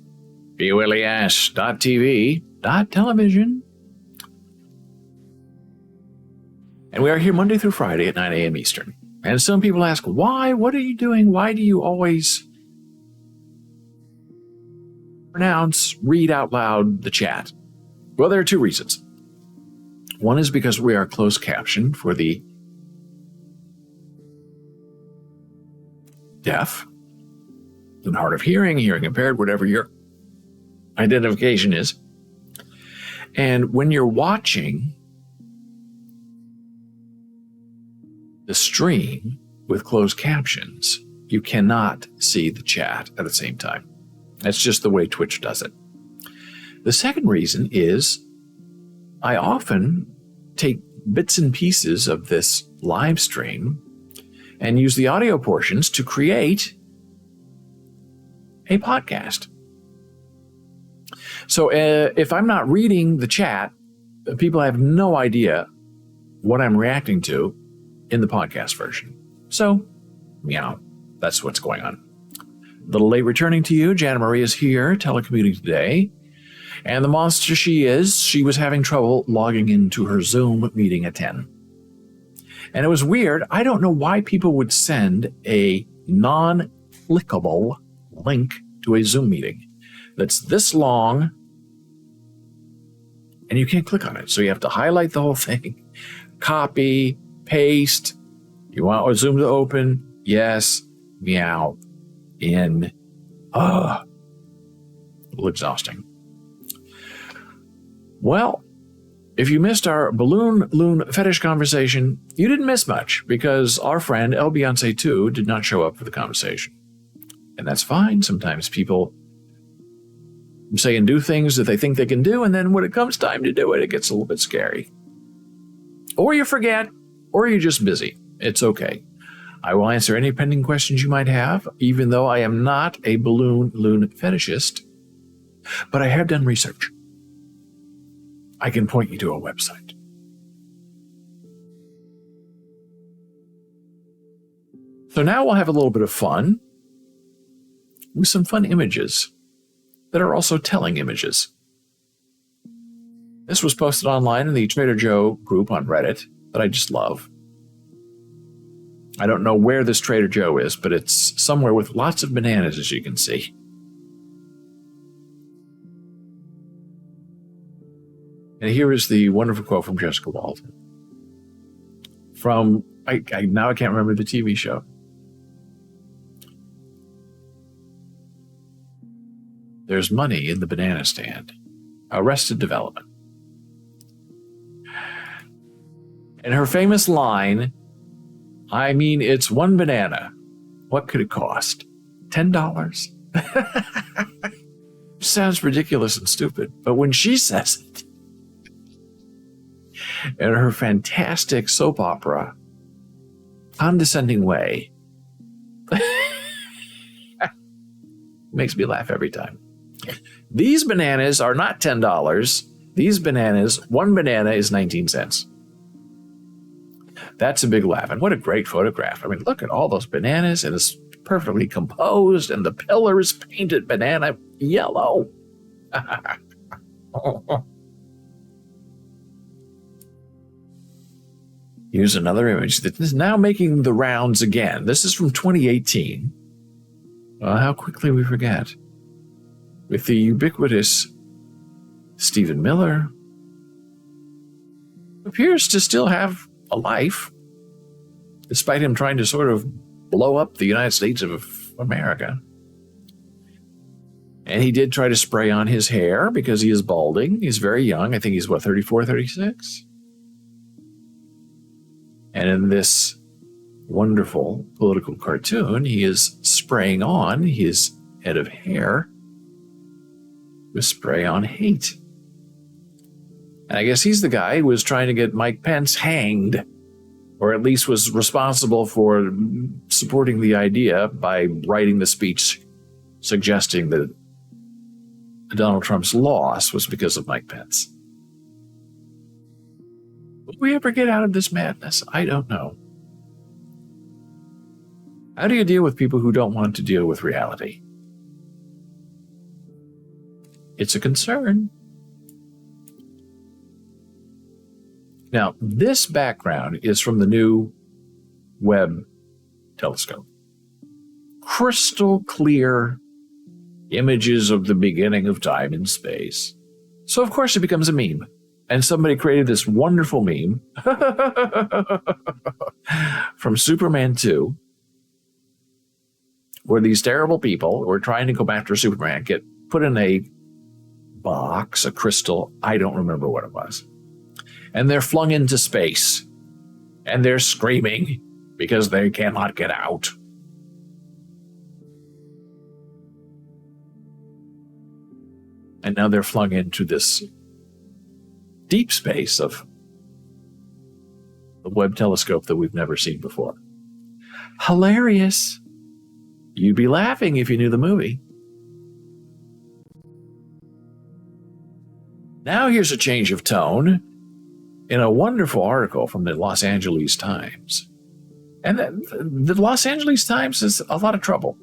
BOLES.tv.television. And we are here Monday through Friday at 9 a.m. Eastern. And some people ask, why? What are you doing? Why do you always read out loud the chat? Well, there are two reasons. One is because we are closed captioned for the deaf and hard of hearing, hearing impaired, whatever your identification is. And when you're watching the stream with closed captions, you cannot see the chat at the same time. That's just the way Twitch does it. The second reason is I often take bits and pieces of this live stream and use the audio portions to create a podcast. So if I'm not reading the chat, people have no idea what I'm reacting to in the podcast version. So, that's what's going on. A little late returning to you. Jana Marie is here, telecommuting today. And the monster she was having trouble logging into her Zoom meeting at 10. And it was weird. I don't know why people would send a non-clickable link to a Zoom meeting that's this long and you can't click on it. So you have to highlight the whole thing, copy, paste. You want Zoom to open? Yes. Meow. In. A little exhausting. Well, if you missed our balloon loon fetish conversation, you didn't miss much because our friend El Beyonce 2 did not show up for the conversation. And that's fine. Sometimes people say and do things that they think they can do, and then when it comes time to do it, it gets a little bit scary. Or you forget, or you're just busy. It's okay. I will answer any pending questions you might have, even though I am not a balloon loon fetishist, but I have done research. I can point you to a website. So now we'll have a little bit of fun with some fun images that are also telling images. This was posted online in the Trader Joe group on Reddit that I just love. I don't know where this Trader Joe is, but it's somewhere with lots of bananas, as you can see. And here is the wonderful quote from Jessica Walton. From, I can't remember the TV show. There's money in the banana stand. Arrested Development. And her famous line, it's one banana. What could it cost? $10? Sounds ridiculous and stupid, but when she says it, in her fantastic soap opera, condescending way, makes me laugh every time. These bananas are not $10. These bananas, one banana is 19 cents. That's a big laugh. And what a great photograph. Look at all those bananas, and it's perfectly composed, and the pillar is painted banana yellow. Here's another image that is now making the rounds again. This is from 2018. How quickly we forget. With the ubiquitous Stephen Miller, who appears to still have a life, despite him trying to sort of blow up the United States of America. And he did try to spray on his hair because he is balding. He's very young. I think he's, 34, 36? And in this wonderful political cartoon, he is spraying on his head of hair with spray on hate. And I guess he's the guy who was trying to get Mike Pence hanged, or at least was responsible for supporting the idea by writing the speech suggesting that Donald Trump's loss was because of Mike Pence. Will we ever get out of this madness? I don't know. How do you deal with people who don't want to deal with reality? It's a concern. Now, this background is from the new Webb telescope. Crystal clear images of the beginning of time and space. So, of course, it becomes a meme. And somebody created this wonderful meme from Superman 2, where these terrible people who are trying to go after Superman get put in a box, a crystal, I don't remember what it was. And they're flung into space. And they're screaming because they cannot get out. And now they're flung into this deep space of the Webb telescope that we've never seen before. Hilarious. You'd be laughing if you knew the movie. Now here's a change of tone in a wonderful article from the Los Angeles Times. And the Los Angeles Times is a lot of trouble.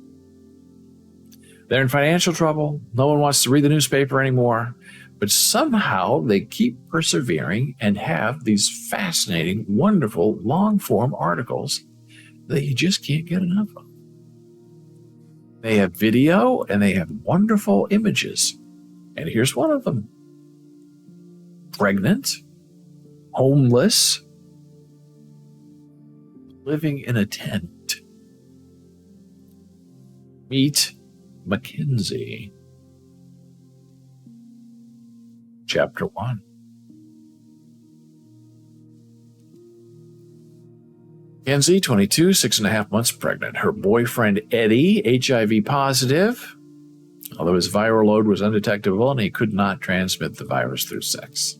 They're in financial trouble. No one wants to read the newspaper anymore. But somehow they keep persevering and have these fascinating, wonderful, long-form articles that you just can't get enough of. They have video and they have wonderful images. And here's one of them. Pregnant, homeless, living in a tent. Meet Mackenzie. Chapter 1. Mackenzie, 22, 6.5 months pregnant. Her boyfriend, Eddie, HIV positive, although his viral load was undetectable and he could not transmit the virus through sex.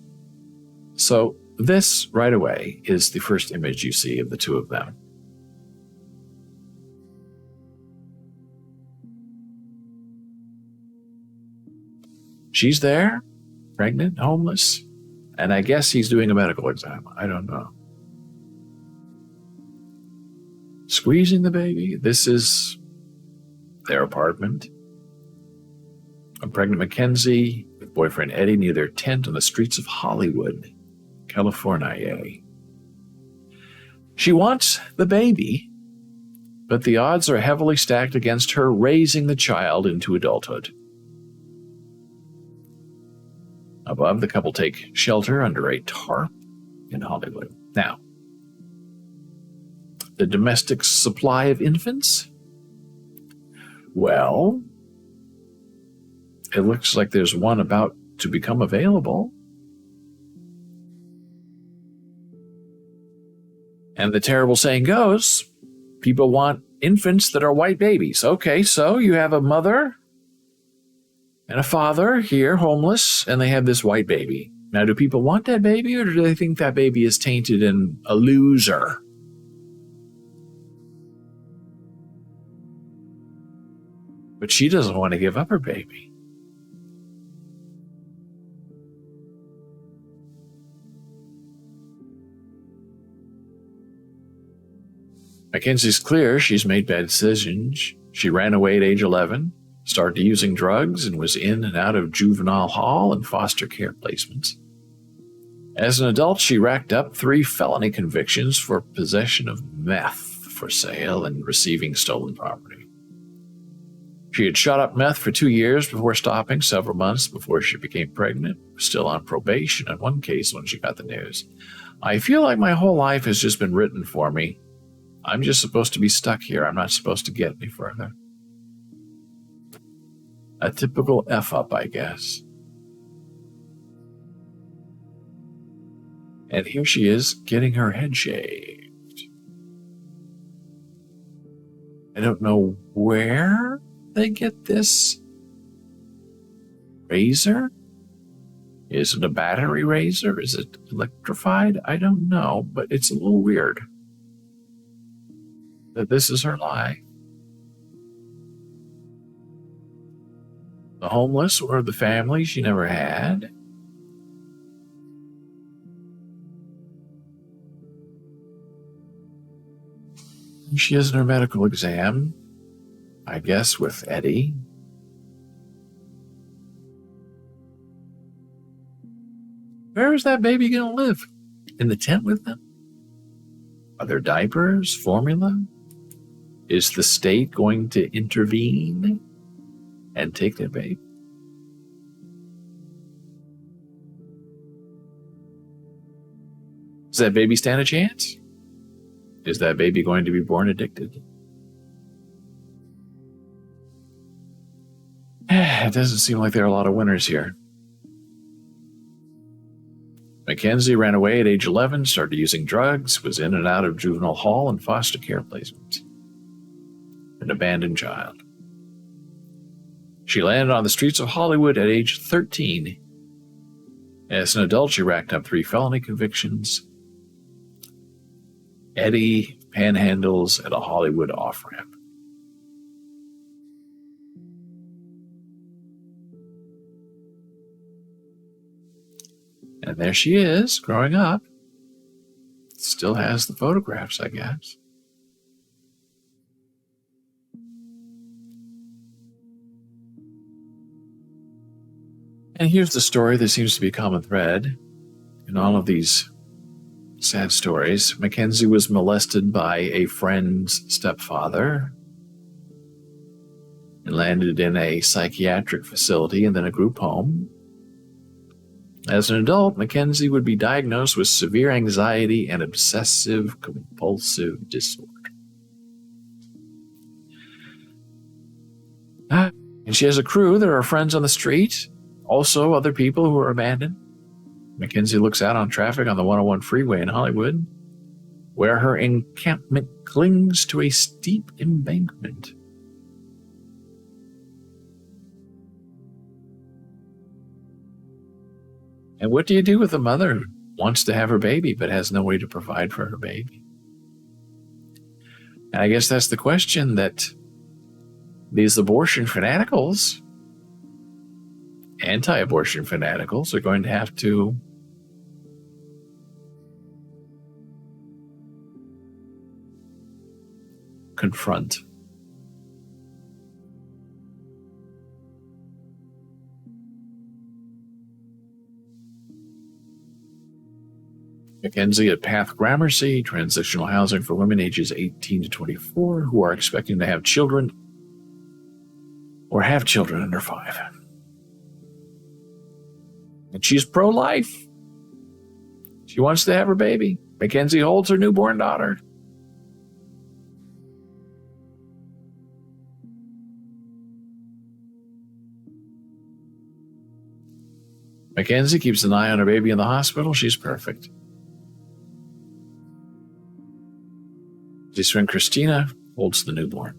So this, right away, is the first image you see of the two of them. She's there, pregnant, homeless, and I guess he's doing a medical exam. I don't know. Squeezing the baby. This is their apartment. A pregnant Mackenzie with boyfriend Eddie near their tent on the streets of Hollywood, California. She wants the baby, but the odds are heavily stacked against her raising the child into adulthood. Above, the couple take shelter under a tarp in Hollywood. Now, the domestic supply of infants? Well, it looks like there's one about to become available. And the terrible saying goes, people want infants that are white babies. Okay, so you have a mother and a father here, homeless, and they have this white baby. Now, do people want that baby, or do they think that baby is tainted and a loser? But she doesn't want to give up her baby. Mackenzie's clear she's made bad decisions. She ran away at age 11, started using drugs, and was in and out of juvenile hall and foster care placements. As an adult, she racked up 3 felony convictions for possession of meth for sale and receiving stolen property. She had shot up meth for 2 years before stopping, several months before she became pregnant, still on probation in one case when she got the news. I feel like my whole life has just been written for me. I'm just supposed to be stuck here. I'm not supposed to get any further. A typical F-up, I guess. And here she is getting her head shaved. I don't know where they get this razor. Is it a battery razor? Is it electrified? I don't know, but it's a little weird that this is her life. The homeless or the family she never had. She has her medical exam, I guess, with Eddie. Where is that baby going to live? In the tent with them? Are there diapers, formula? Is the state going to intervene and take their baby? Does that baby stand a chance? Is that baby going to be born addicted? It doesn't seem like there are a lot of winners here. Mackenzie ran away at age 11, started using drugs, was in and out of juvenile hall and foster care placement. An abandoned child. She landed on the streets of Hollywood at age 13. As an adult, she racked up 3 felony convictions. Eddie panhandles at a Hollywood off-ramp. And there she is, growing up. Still has the photographs, I guess. And here's the story that seems to be a common thread in all of these sad stories. Mackenzie was molested by a friend's stepfather and landed in a psychiatric facility and then a group home. As an adult, Mackenzie would be diagnosed with severe anxiety and obsessive compulsive disorder. And she has a crew. There are friends on the street, also other people who are abandoned. Mackenzie looks out on traffic on the 101 freeway in Hollywood, where her encampment clings to a steep embankment. And what do you do with a mother who wants to have her baby but has no way to provide for her baby? And I guess that's the question that these abortion fanaticals, anti-abortion fanaticals, are going to have to confront. Mackenzie at Path Gramercy, transitional housing for women ages 18 to 24 who are expecting to have children or have children under 5. And she's pro-life. She wants to have her baby. Mackenzie holds her newborn daughter. Mackenzie keeps an eye on her baby in the hospital. She's perfect. His friend Christina holds the newborn.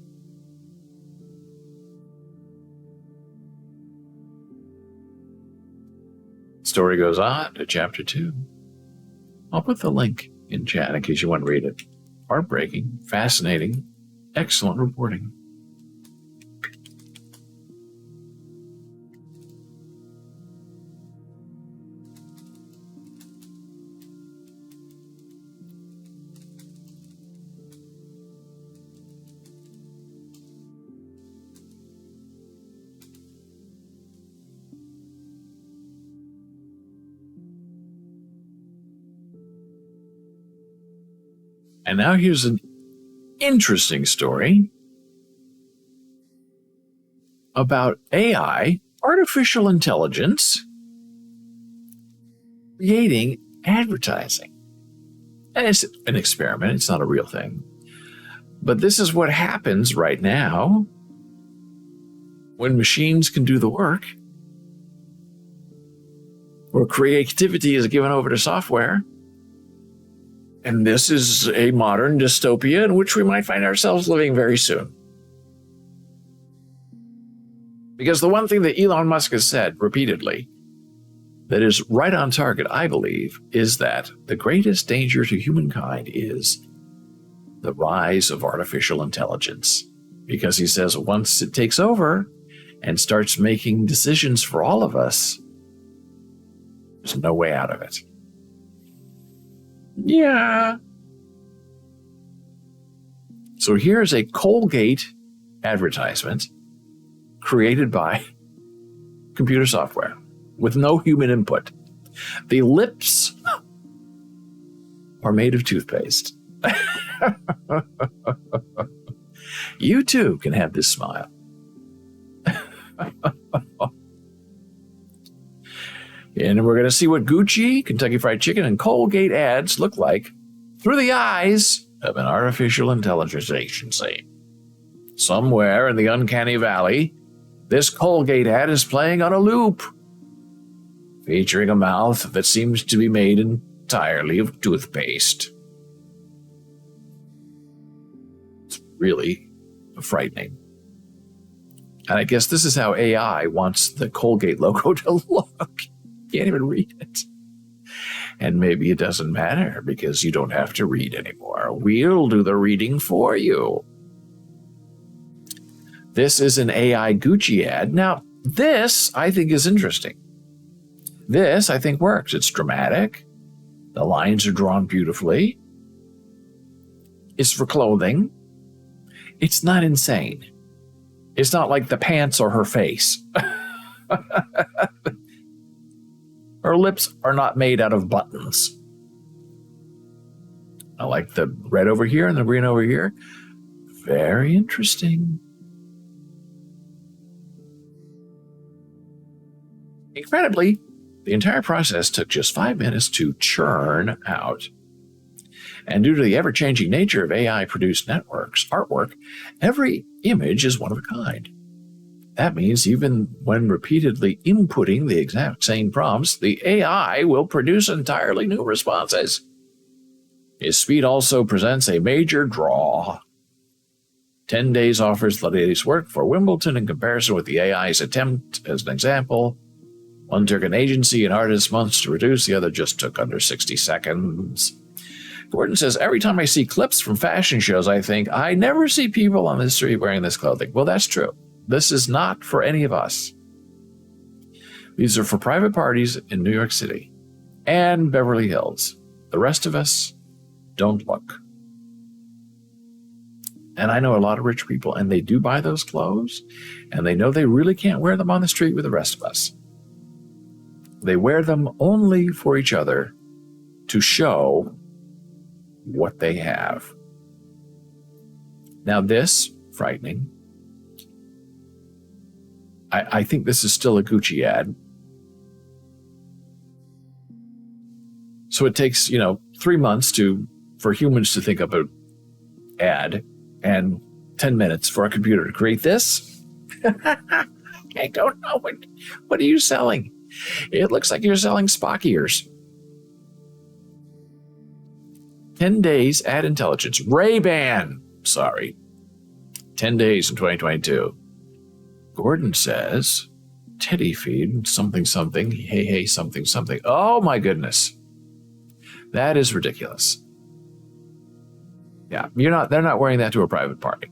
Story goes on to chapter 2. I'll put the link in chat in case you want to read it. Heartbreaking, fascinating, excellent reporting. And now here's an interesting story about AI, artificial intelligence, creating advertising. And it's an experiment. It's not a real thing. But this is what happens right now when machines can do the work, or creativity is given over to software. And this is a modern dystopia in which we might find ourselves living very soon. Because the one thing that Elon Musk has said repeatedly that is right on target, I believe, is that the greatest danger to humankind is the rise of artificial intelligence. Because he says once it takes over and starts making decisions for all of us, there's no way out of it. Yeah. So here's a Colgate advertisement created by computer software with no human input. The lips are made of toothpaste. You too can have this smile. And we're going to see what Gucci, Kentucky Fried Chicken, and Colgate ads look like through the eyes of an artificial intelligence agency. Somewhere in the uncanny valley, this Colgate ad is playing on a loop, featuring a mouth that seems to be made entirely of toothpaste. It's really frightening. And I guess this is how AI wants the Colgate logo to look. Can't even read it. And maybe it doesn't matter because you don't have to read anymore. We'll do the reading for you. This is an AI Gucci ad. Now, this I think is interesting. This I think works. It's dramatic. The lines are drawn beautifully. It's for clothing. It's not insane. It's not like the pants or her face. Her lips are not made out of buttons. I like the red over here and the green over here. Very interesting. Incredibly, the entire process took just 5 minutes to churn out. And due to the ever-changing nature of AI-produced artwork, every image is one of a kind. That means even when repeatedly inputting the exact same prompts, the AI will produce entirely new responses. His speed also presents a major draw. 10 Days offers the latest work for Wimbledon in comparison with the AI's attempt. As an example, one took an agency and artist months to produce, the other just took under 60 seconds. Gordon says, every time I see clips from fashion shows, I think, I never see people on the street wearing this clothing. Well, that's true. This is not for any of us. These are for private parties in New York City and Beverly Hills. The rest of us don't look. And I know a lot of rich people, and they do buy those clothes, and they know they really can't wear them on the street with the rest of us. They wear them only for each other to show what they have. Now this, frightening. I think this is still a Gucci ad. So it takes, 3 months for humans to think up an ad and 10 minutes for a computer to create this. I don't know. What are you selling? It looks like you're selling Spock ears. 10 days ad intelligence. Ray-Ban. Sorry. 10 days in 2022. Gordon says, Teddy feed, something, something, hey, something, something. Oh my goodness. That is ridiculous. Yeah, they're not wearing that to a private party.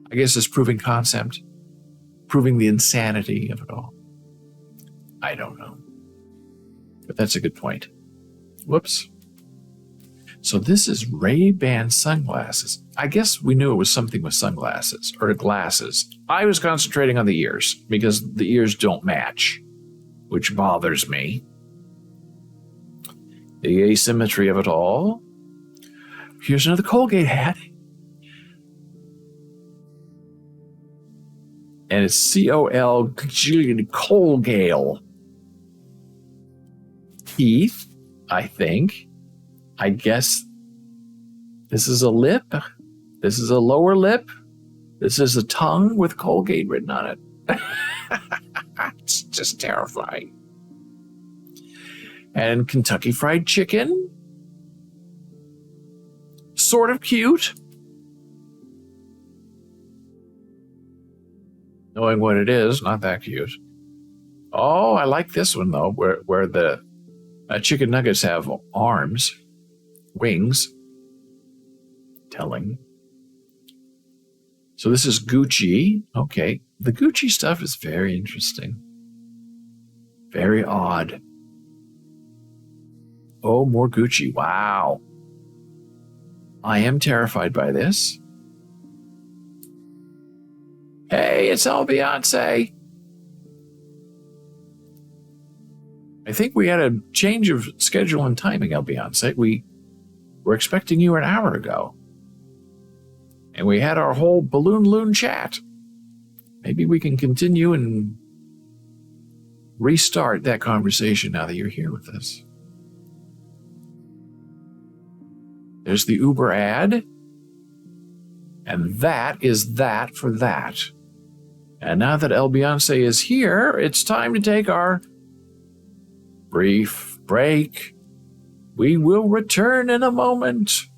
I guess it's proving concept, proving the insanity of it all. I don't know. But that's a good point. Whoops. So this is Ray-Ban sunglasses. I guess we knew it was something with sunglasses or glasses. I was concentrating on the ears because the ears don't match, which bothers me. The asymmetry of it all. Here's another Colgate hat. And it's Colgale. Teeth, I think. I guess this is a lip. This is a lower lip. This is a tongue with Colgate written on it. It's just terrifying. And Kentucky Fried Chicken. Sort of cute. Knowing what it is, not that cute. Oh, I like this one, though, where the chicken nuggets have arms. Wings. Telling. So this is Gucci. Okay. The Gucci stuff is very interesting. Very odd. Oh, more Gucci. Wow. I am terrified by this. Hey, it's El Beyonce. I think we had a change of schedule and timing, El Beyonce. We were expecting you an hour ago. And we had our whole Balloon Loon chat. Maybe we can continue and restart that conversation now that you're here with us. There's the Uber ad. And that is that for that. And now that El Beyonce is here, it's time to take our brief break. We will return in a moment.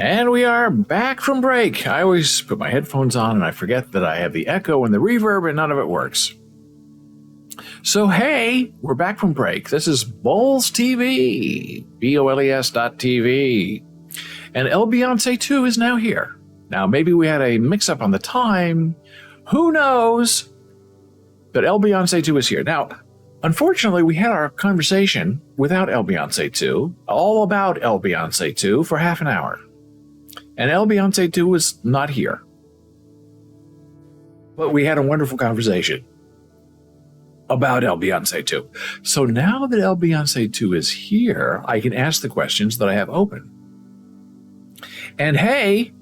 And we are back from break. I always put my headphones on and I forget that I have the echo and the reverb and none of it works. So, hey, we're back from break. This is Boles TV, BOLES.TV. And El Beyonce 2 is now here. Now, maybe we had a mix-up on the time. Who knows? But El Beyonce 2 is here. Now, unfortunately, we had our conversation without El Beyonce 2, all about El Beyonce 2, for half an hour. And El Beyonce 2 was not here. But we had a wonderful conversation about El Beyonce 2. So now that El Beyonce 2 is here, I can ask the questions that I have open. And hey,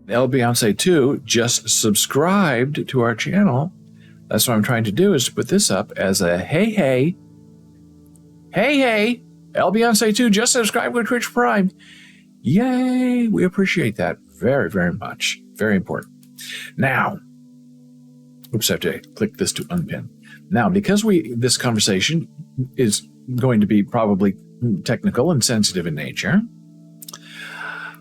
El Beyonce 2 just subscribed to our channel. That's what I'm trying to do, is to put this up as a hey, El Beyonce 2 just subscribed to Twitch Prime. Yay, we appreciate that very, very much. Very important. Now, oops, I have to click this to unpin. Now, because this conversation is going to be probably technical and sensitive in nature,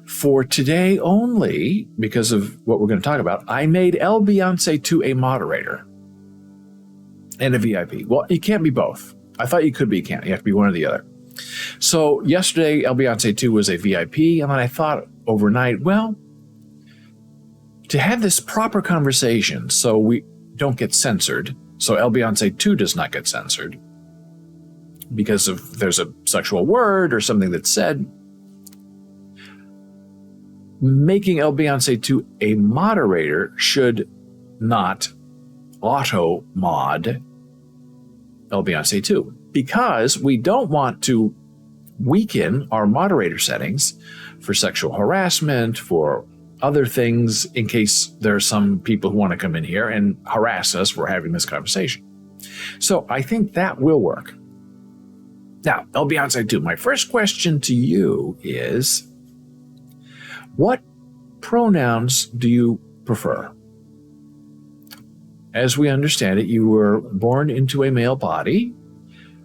for today only, because of what we're going to talk about, I made El Beyonce 2 a moderator and a VIP. Well, you can't be both. I thought you could be, you can't. You have to be one or the other. So yesterday, El Beyonce 2 was a VIP, and then I thought overnight, well, to have this proper conversation so we don't get censored, so El Beyonce 2 does not get censored, because if there's a sexual word or something that's said, making El Beyonce 2 a moderator should not auto-mod El Beyonce 2, because we don't want to weaken our moderator settings for sexual harassment, for other things, in case there are some people who want to come in here and harass us for having this conversation. So I think that will work. Now, El Beyonce 2, my first question to you is, what pronouns do you prefer? As we understand it, you were born into a male body.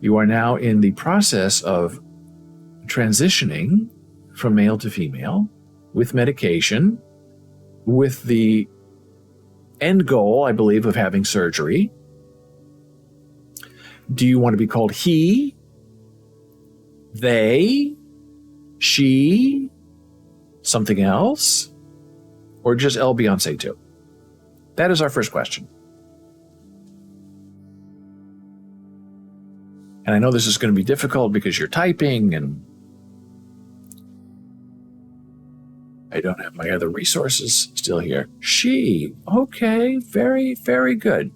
You are now in the process of transitioning from male to female with medication, with the end goal, I believe, of having surgery. Do you want to be called he, they, she, something else, or just El Beyonce 2? That is our first question. And I know this is going to be difficult because you're typing and I don't have my other resources still here. She. Okay, very, very good.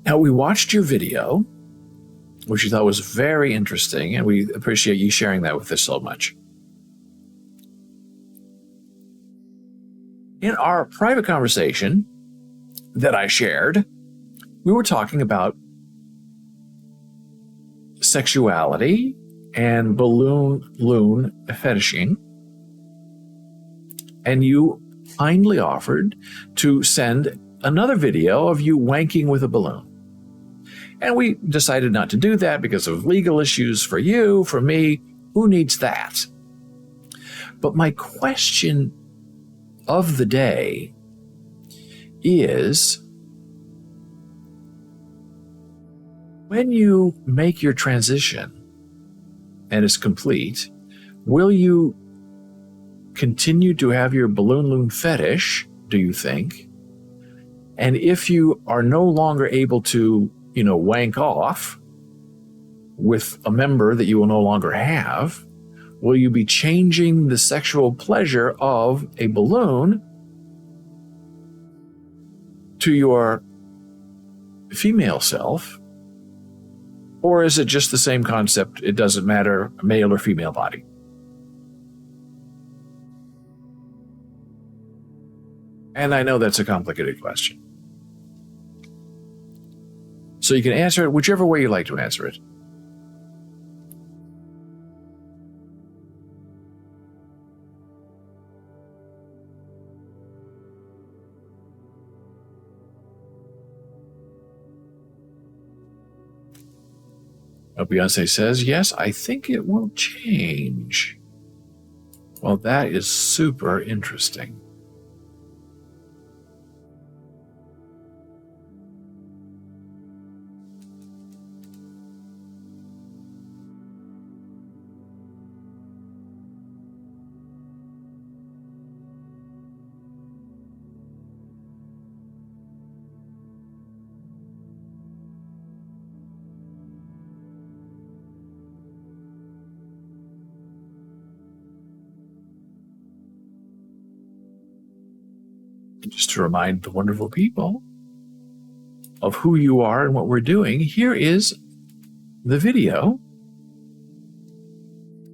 Now, we watched your video, which you thought was very interesting, and we appreciate you sharing that with us so much. In our private conversation that I shared, we were talking about sexuality and balloon fetishing, and you kindly offered to send another video of you wanking with a balloon. And we decided not to do that because of legal issues for you, for me. Who needs that? But my question of the day is, when you make your transition and it's complete, will you continue to have your balloon fetish, do you think? And if you are no longer able to, wank off with a member that you will no longer have, will you be changing the sexual pleasure of a balloon to your female self? Or is it just the same concept? It doesn't matter, male or female body. And I know that's a complicated question. So you can answer it whichever way you like to answer it. Beyonce says, yes, I think it will change. Well, that is super interesting. Just to remind the wonderful people of who you are and what we're doing, here is the video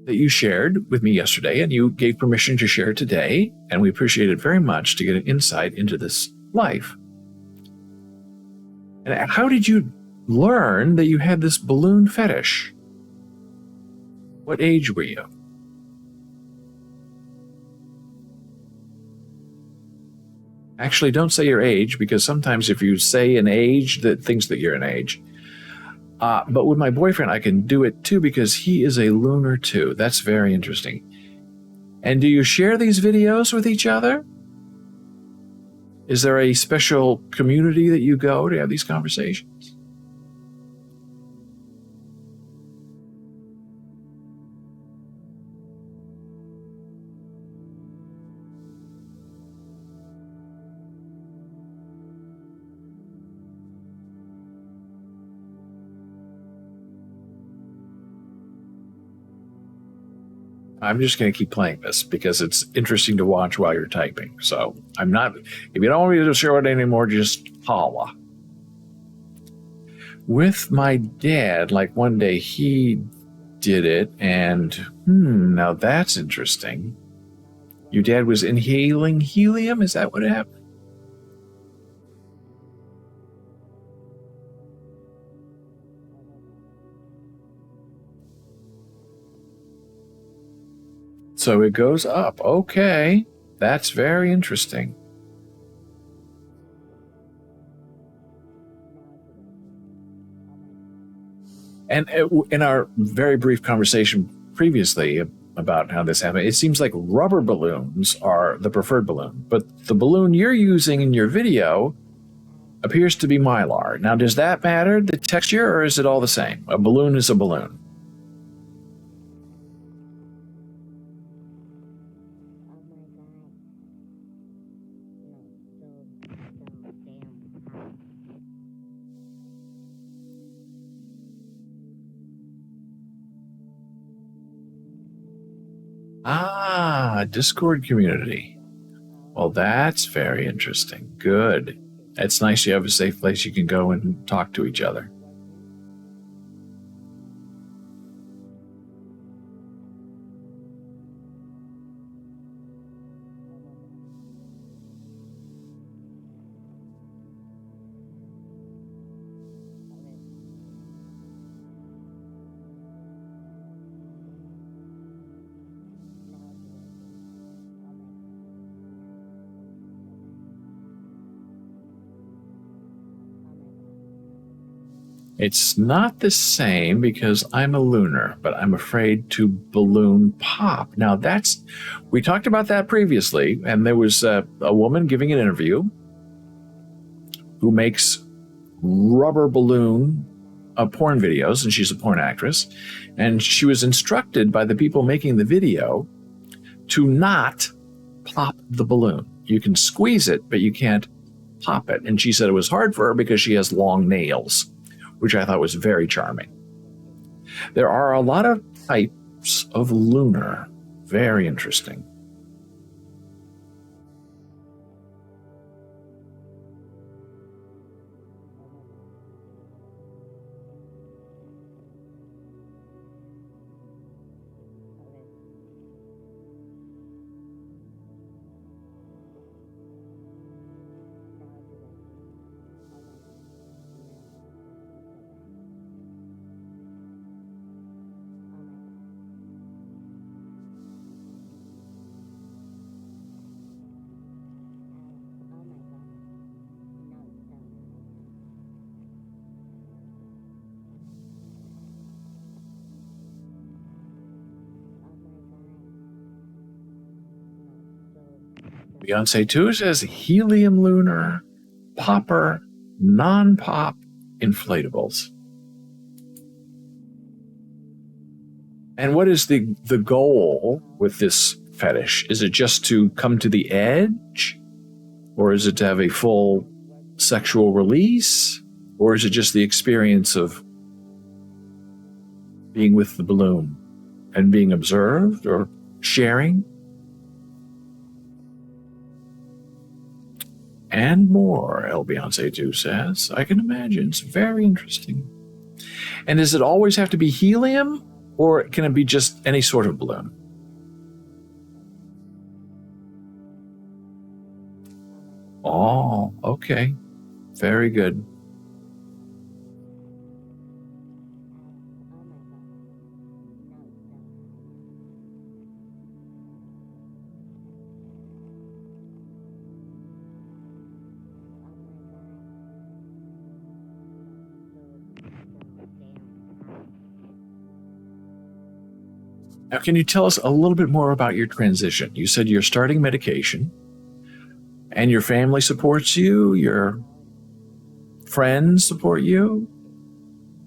that you shared with me yesterday, and you gave permission to share today, and we appreciate it very much to get an insight into this life. And how did you learn that you had this balloon fetish? What age were you? Actually, don't say your age, because sometimes if you say an age, that thinks that you're an age. But with my boyfriend, I can do it too, because he is a lunar too. That's very interesting. And do you share these videos with each other? Is there a special community that you go to have these conversations? I'm just going to keep playing this because it's interesting to watch while you're typing. So I'm not, if you don't want me to share it anymore, just holla. With my dad, like one day he did it, and now that's interesting. Your dad was inhaling helium? Is that what happened? So it goes up. Okay. That's very interesting. And in our very brief conversation previously about how this happened, it seems like rubber balloons are the preferred balloon, but the balloon you're using in your video appears to be mylar. Now, does that matter, the texture, or is it all the same? A balloon is a balloon. Discord community. Well, that's very interesting. Good. It's nice you have a safe place you can go and talk to each other. It's not the same because I'm a lunar, but I'm afraid to balloon pop. Now we talked about that previously, and there was a woman giving an interview who makes rubber balloon porn videos, and she's a porn actress, and she was instructed by the people making the video to not pop the balloon. You can squeeze it, but you can't pop it. And she said it was hard for her because she has long nails, which I thought was very charming. There are a lot of types of lunar. Very interesting. Beyonce 2 says helium lunar, popper, non-pop inflatables. And what is the goal with this fetish? Is it just to come to the edge? Or is it to have a full sexual release? Or is it just the experience of being with the balloon and being observed or sharing? And more, El Beyonce 2 says. I can imagine. It's very interesting. And does it always have to be helium? Or can it be just any sort of balloon? Oh, okay. Very good. Now, can you tell us a little bit more about your transition? You said you're starting medication and your family supports you, your friends support you.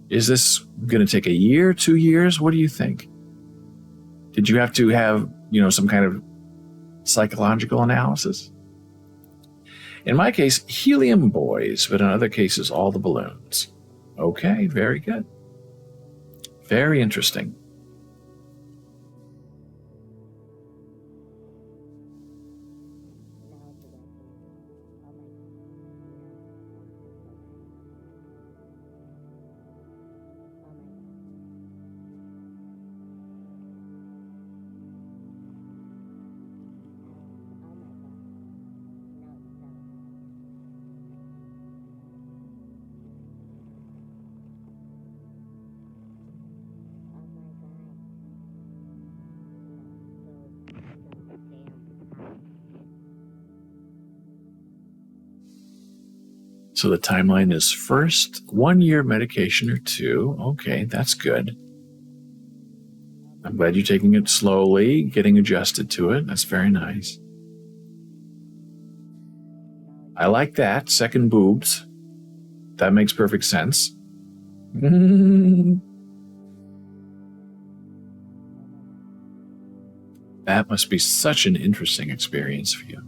Is this going to take a year, 2 years? What do you think? Did you have to have, some kind of psychological analysis? In my case, helium boys, but in other cases, all the balloons. Okay, very good. Very interesting. So the timeline is first 1 year medication or 2. Okay, that's good. I'm glad you're taking it slowly, getting adjusted to it. That's very nice. I like that. Second boobs. That makes perfect sense. That must be such an interesting experience for you.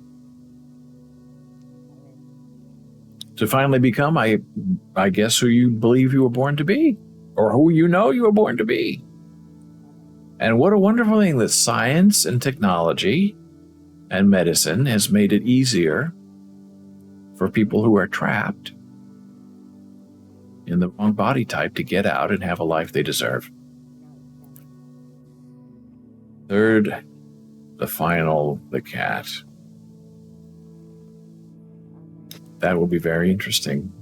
To finally become, I guess, who you believe you were born to be, or who you know you were born to be. And what a wonderful thing that science and technology and medicine has made it easier for people who are trapped in the wrong body type to get out and have a life they deserve. Third, the cat. That will be very interesting.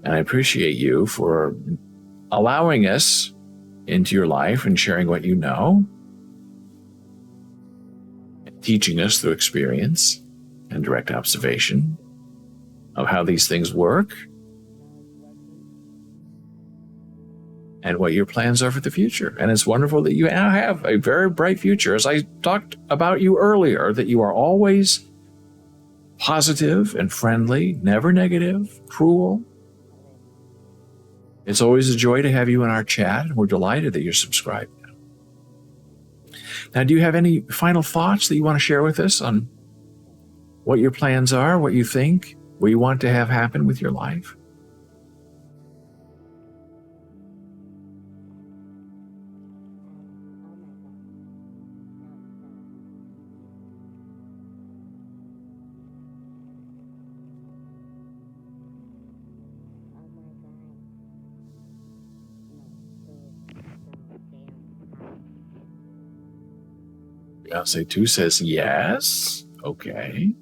And I appreciate you for allowing us into your life and sharing what you know, and teaching us through experience and direct observation of how these things work and what your plans are for the future. And it's wonderful that you now have a very bright future. As I talked about you earlier, that you are always positive and friendly, never negative, cruel. It's always a joy to have you in our chat, and we're delighted that you're subscribed now. Now, do you have any final thoughts that you want to share with us on what your plans are, what you think, what you want to have happen with your life? Beyonce 2 says yes. Okay.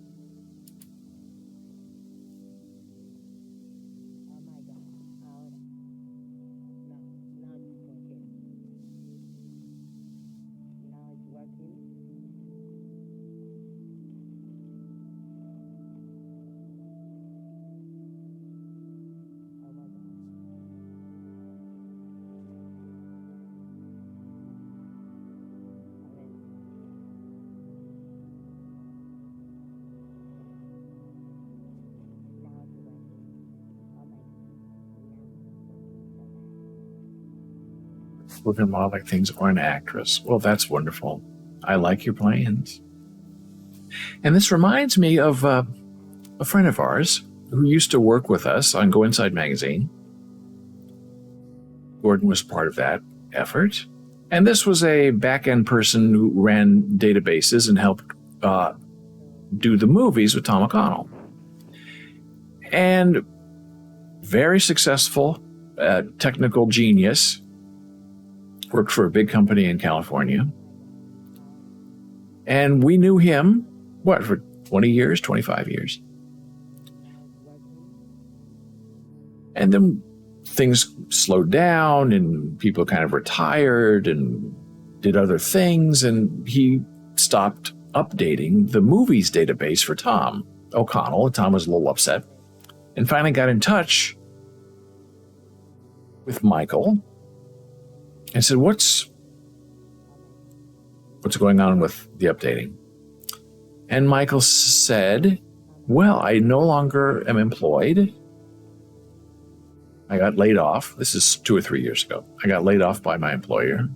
working on modeling things, or an actress. Well, that's wonderful. I like your plans. And this reminds me of a friend of ours who used to work with us on Go Inside magazine. Gordon was part of that effort. And this was a back-end person who ran databases and helped do the movies with Tom O'Connell. And very successful, technical genius, worked for a big company in California. And we knew him, for 20 years, 25 years. And then things slowed down and people kind of retired and did other things. And he stopped updating the movies database for Tom O'Connell. And Tom was a little upset and finally got in touch with Michael and said, what's going on with the updating? And Michael said, well, I no longer am employed. I got laid off. This is 2 or 3 years ago. I got laid off by my employer.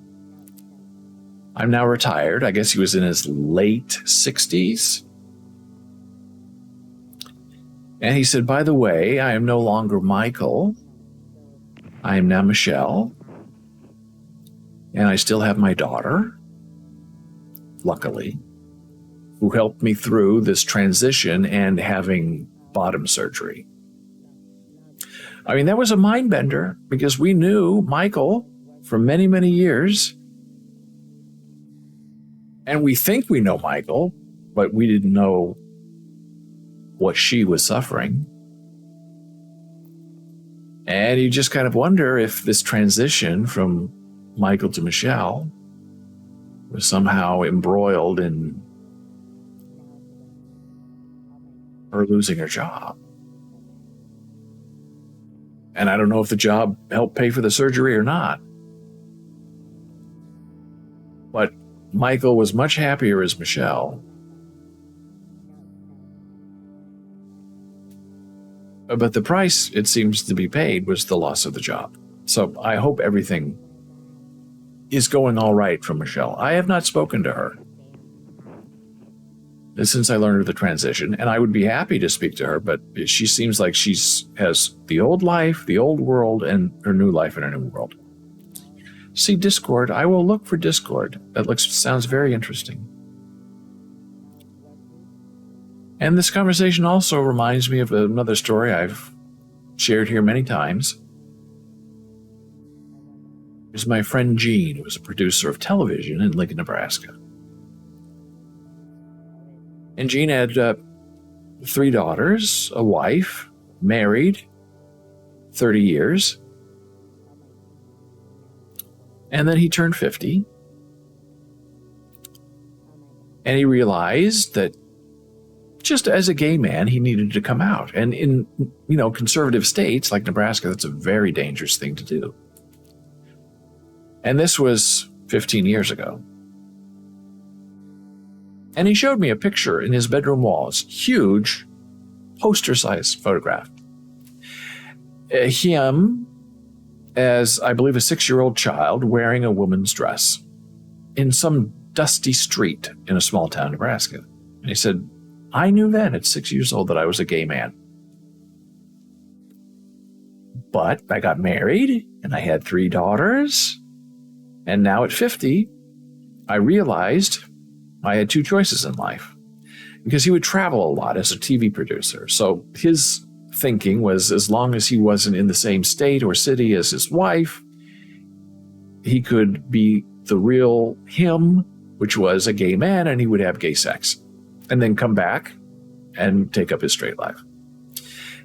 I'm now retired. I guess he was in his late 60s. And he said, by the way, I am no longer Michael. I am now Michelle. And I still have my daughter, luckily, who helped me through this transition and having bottom surgery. I mean, that was a mind bender because we knew Michael for many, many years. And we think we know Michael, but we didn't know what she was suffering. And you just kind of wonder if this transition from Michael to Michelle was somehow embroiled in her losing her job. And I don't know if the job helped pay for the surgery or not. But Michael was much happier as Michelle. But the price, it seems to be paid, was the loss of the job. So I hope everything is going all right for Michelle. I have not spoken to her since I learned of the transition, and I would be happy to speak to her, but she seems like she has the old life, the old world, and her new life in her new world. See Discord. I will look for Discord. That sounds very interesting. And this conversation also reminds me of another story I've shared here many times. There's my friend Gene, who was a producer of television in Lincoln, Nebraska. And Gene had 3 daughters, a wife, married, 30 years. And then he turned 50. And he realized that just as a gay man, he needed to come out. And in, conservative states like Nebraska, that's a very dangerous thing to do. And this was 15 years ago. And he showed me a picture in his bedroom walls, huge, poster-sized photograph. Him as, I believe, a 6-year-old child wearing a woman's dress in some dusty street in a small town, Nebraska. And he said, I knew then at 6 years old that I was a gay man. But I got married and I had 3 daughters. And now at 50, I realized I had 2 choices in life, because he would travel a lot as a TV producer. So his thinking was, as long as he wasn't in the same state or city as his wife, he could be the real him, which was a gay man, and he would have gay sex and then come back and take up his straight life.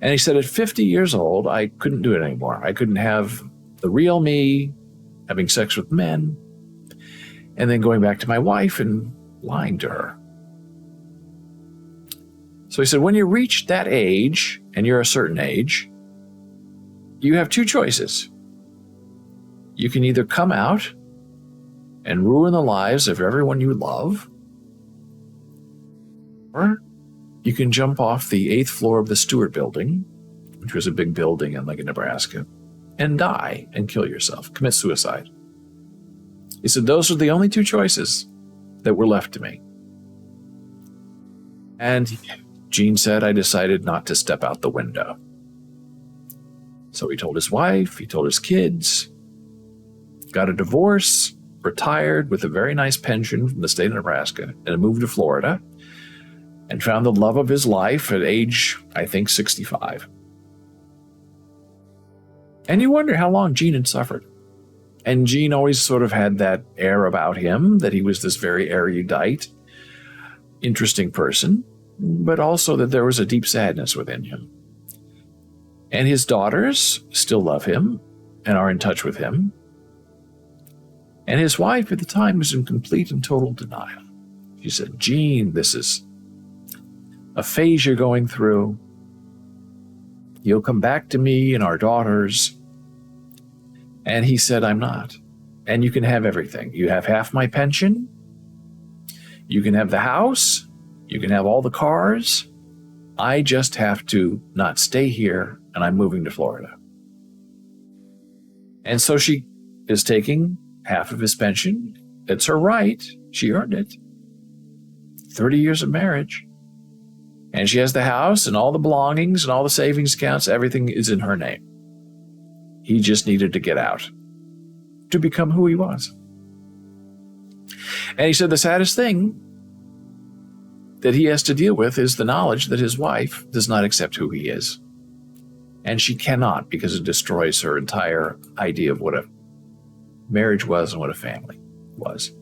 And he said, at 50 years old, I couldn't do it anymore. I couldn't have the real me having sex with men and then going back to my wife and lying to her. So he said, when you reach that age, and you're a certain age, you have 2 choices. You can either come out and ruin the lives of everyone you love, or you can jump off the 8th floor of the Stewart Building, which was a big building in Lincoln, Nebraska, and die and kill yourself, commit suicide. He said, those are the only two choices that were left to me. And Gene said, I decided not to step out the window. So he told his wife, he told his kids, got a divorce, retired with a very nice pension from the state of Nebraska, and moved to Florida, and found the love of his life at age, I think, 65. And you wonder how long Gene had suffered. And Gene always sort of had that air about him, that he was this very erudite, interesting person, but also that there was a deep sadness within him. And his daughters still love him and are in touch with him. And his wife at the time was in complete and total denial. She said, Gene, this is a phase you're going through. You'll come back to me and our daughters. And he said, I'm not. And you can have everything. You have half my pension. You can have the house. You can have all the cars. I just have to not stay here, and I'm moving to Florida. And so she is taking half of his pension. It's her right. She earned it. 30 years of marriage. And she has the house and all the belongings and all the savings accounts. Everything is in her name. He just needed to get out to become who he was. And he said the saddest thing that he has to deal with is the knowledge that his wife does not accept who he is. And she cannot, because it destroys her entire idea of what a marriage was and what a family was.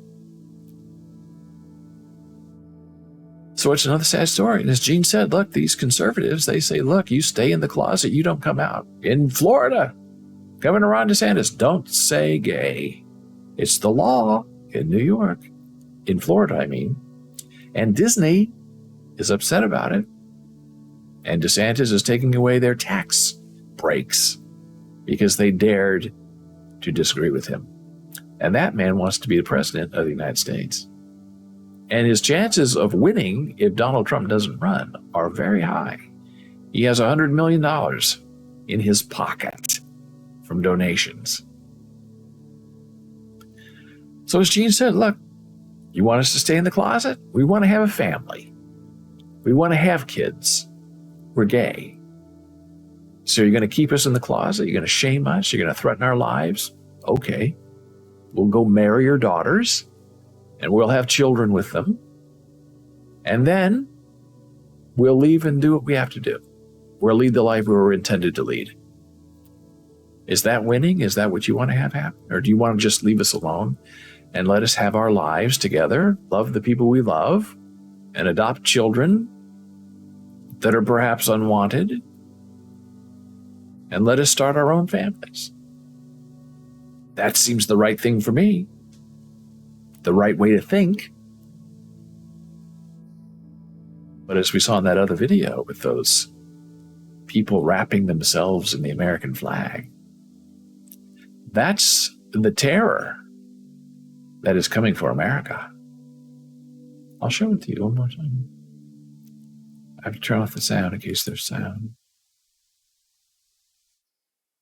So it's another sad story. And as Gene said, look, these conservatives, they say, look, you stay in the closet, you don't come out. In Florida, Governor Ron DeSantis, don't say gay. It's the law in New York, in Florida, I mean. And Disney is upset about it. And DeSantis is taking away their tax breaks because they dared to disagree with him. And that man wants to be the president of the United States. And his chances of winning, if Donald Trump doesn't run, are very high. He has $100 million in his pocket from donations. So as Gene said, look, you want us to stay in the closet? We want to have a family. We want to have kids. We're gay. So you're going to keep us in the closet? You're going to shame us? You're going to threaten our lives? Okay. We'll go marry your daughters, and we'll have children with them. And then we'll leave and do what we have to do. We'll lead the life we were intended to lead. Is that winning? Is that what you want to have happen? Or do you want to just leave us alone and let us have our lives together, love the people we love, and adopt children that are perhaps unwanted, and let us start our own families? That seems the right thing for me, the right way to think. But as we saw in that other video with those people wrapping themselves in the American flag, that's the terror that is coming for America. I'll show it to you one more time. I have to turn off the sound in case there's sound.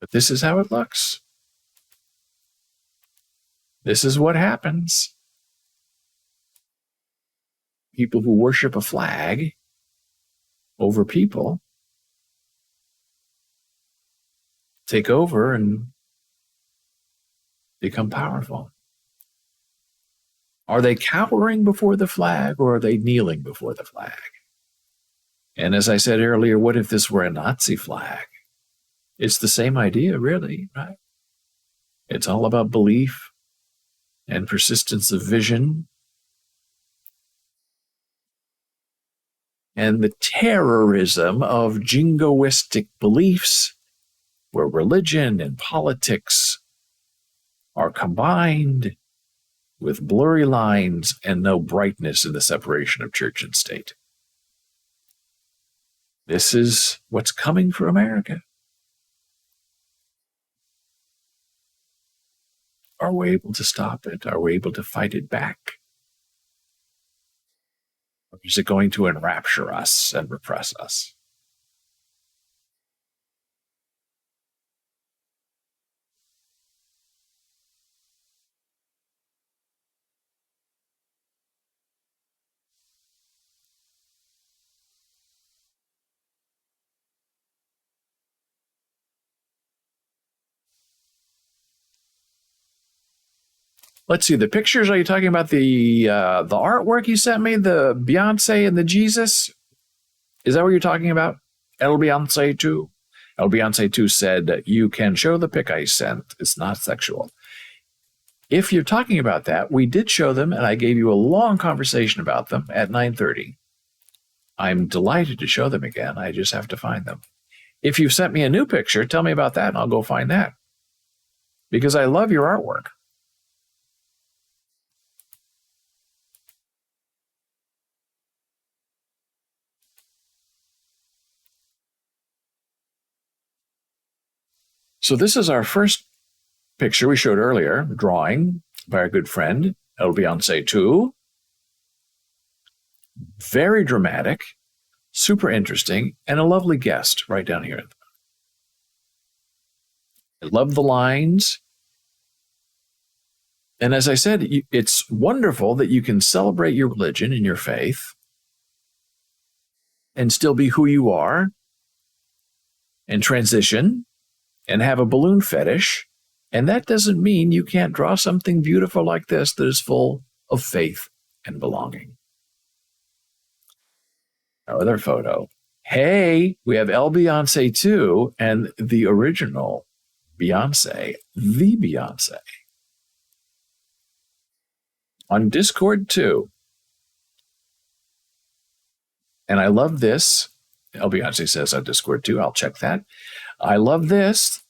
But this is how it looks. This is what happens. People who worship a flag over people take over and become powerful. Are they cowering before the flag, or are they kneeling before the flag? And as I said earlier, what if this were a Nazi flag? It's the same idea, really, right? It's all about belief and persistence of vision and the terrorism of jingoistic beliefs where religion and politics are combined with blurry lines and no brightness in the separation of church and state. This is what's coming for America. Are we able to stop it? Are we able to fight it back? Or is it going to enrapture us and repress us? Let's see, the pictures. Are you talking about the artwork you sent me, the Beyonce and the Jesus? Is that what you're talking about? El Beyonce 2? El Beyonce 2 said, you can show the pic I sent. It's not sexual. If you're talking about that, we did show them, and I gave you a long conversation about them at 9:30. I'm delighted to show them again. I just have to find them. If you've sent me a new picture, tell me about that, and I'll go find that. Because I love your artwork. So this is our first picture we showed earlier, drawing by our good friend, El Beyonce 2. Very dramatic, super interesting, and a lovely guest right down here. I love the lines. And as I said, it's wonderful that you can celebrate your religion and your faith and still be who you are and transition and have a balloon fetish. And that doesn't mean you can't draw something beautiful like this that is full of faith and belonging. Our other photo. Hey, we have El Beyonce 2 and the original Beyonce, the Beyonce. On Discord too. And I love this. El Beyonce says on Discord too. I'll check that. I love this.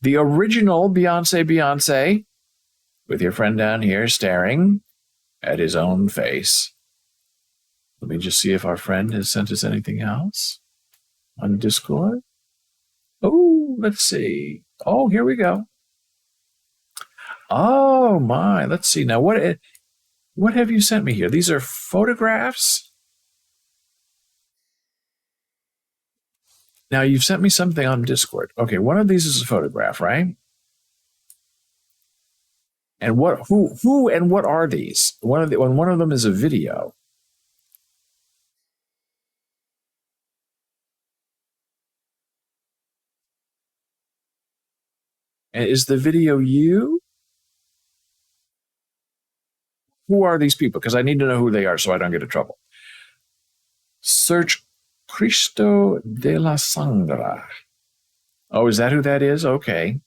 The original Beyonce with your friend down here staring at his own face. Let me just see if our friend has sent us anything else on Discord. Oh, let's see. Oh, here we go. Oh my, let's see now. What have you sent me here? These are photographs. Now you've sent me something on Discord. Okay, one of these is a photograph, right? And who and what are these? One of them is a video. And is the video you? Who are these people? Because I need to know who they are so I don't get in trouble. Search Cristo de la Sangra. Oh, is that who that is? Okay.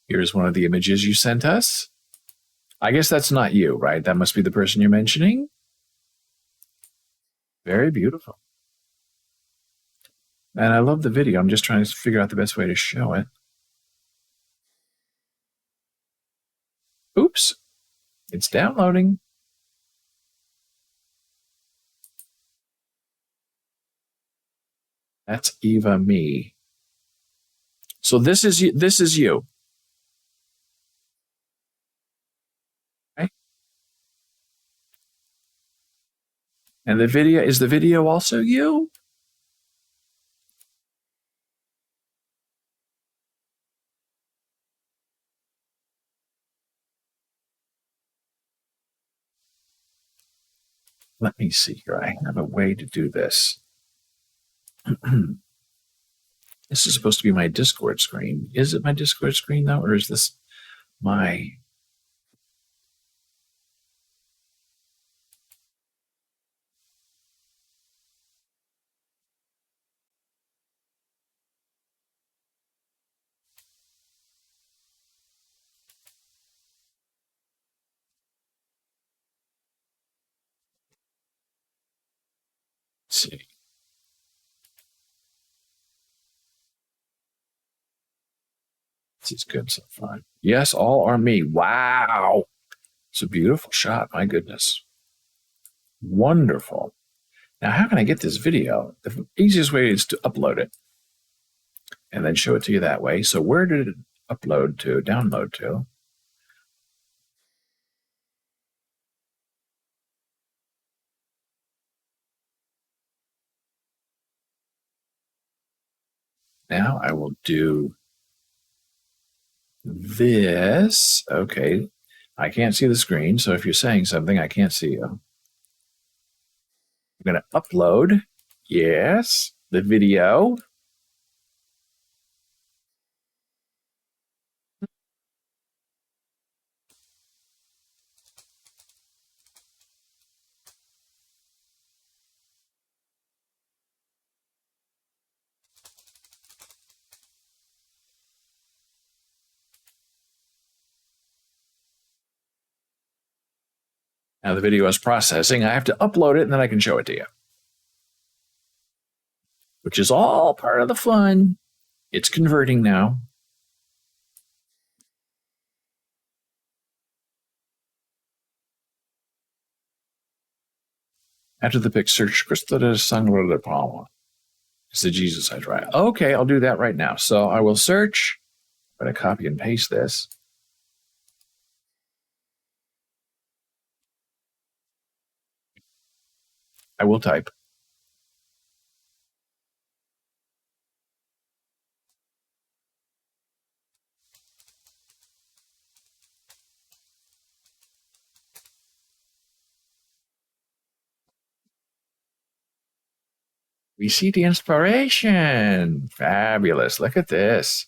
Here's one of the images you sent us. I guess that's not you, right? That must be the person you're mentioning. Very beautiful. And I love the video. I'm just trying to figure out the best way to show it. Oops. It's downloading. That's Eva Me. So this is you. Okay. And is the video also you? Let me see here. I have a way to do this. This is supposed to be my Discord screen. Is it my Discord screen though, or is this my... Let's see. This is good so far. Yes, all are me. Wow. It's a beautiful shot. My goodness. Wonderful. Now, how can I get this video? The easiest way is to upload it and then show it to you that way. So where did it download to? Now I will do this. Okay. I can't see the screen, so if you're saying something, I can't see you. I'm going to upload. Yes, the video. Now the video is processing. I have to upload it and then I can show it to you, which is all part of the fun. It's converting now. After the pic, search Christos Sangre de Palma. It's the Jesus I try. Okay, I'll do that right now. So I will search. I'm going to copy and paste this. I will type. We see the inspiration. Fabulous. Look at this.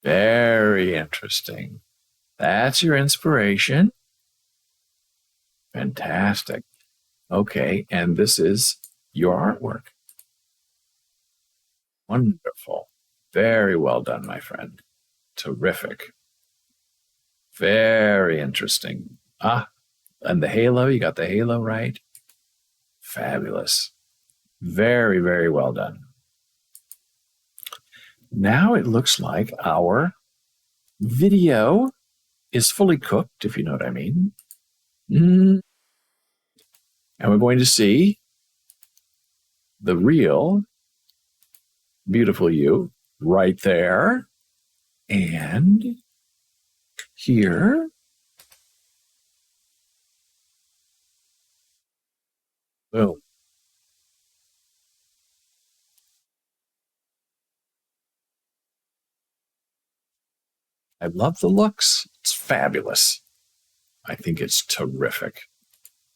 Very interesting. That's your inspiration. Fantastic. Okay, and this is your artwork. Wonderful. Very well done, my friend. Terrific. Very interesting. Ah, and the halo, you got the halo right. Fabulous. Very, very well done. Now it looks like our video is fully cooked, if you know what I mean. And we're going to see the real beautiful you right there. And here. Boom. I love the looks. It's fabulous. I think it's terrific.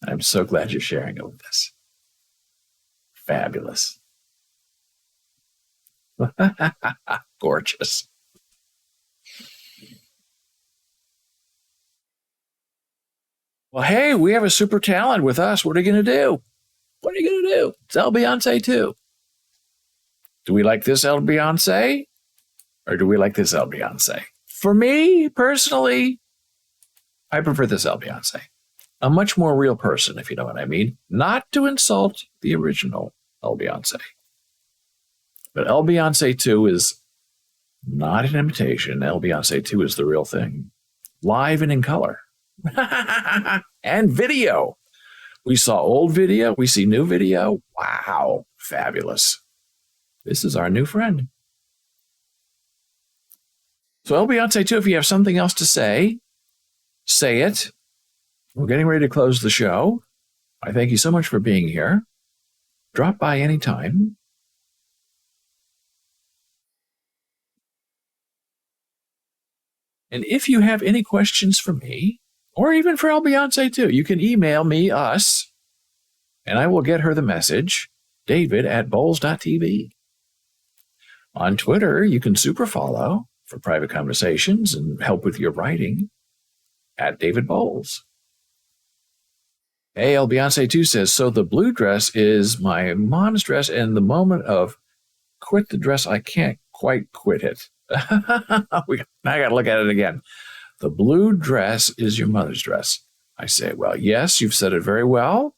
I'm so glad you're sharing it with us. Fabulous. Gorgeous. Well, hey, we have a super talent with us. What are you going to do? What are you going to do? It's El Beyonce too. Do we like this El Beyonce? Or do we like this El Beyonce? For me, personally, I prefer this El Beyonce. A much more real person, if you know what I mean. Not to insult the original El Beyonce. But El Beyonce 2 is not an imitation. El Beyonce 2 is the real thing. Live and in color. And video. We saw old video. We see new video. Wow. Fabulous. This is our new friend. So El Beyonce 2, if you have something else to say, say it. We're getting ready to close the show. I thank you so much for being here. Drop by anytime. And if you have any questions for me, or even for El Beyonce too, you can email me, us, and I will get her the message, david@bowles.tv. On Twitter, you can super follow for private conversations and help with your writing @DavidBowles. Hey, El Beyonce 2 says, so the blue dress is my mom's dress, and the moment of quit the dress, I can't quite quit it. I got to look at it again. The blue dress is your mother's dress. I say, well, yes, you've said it very well.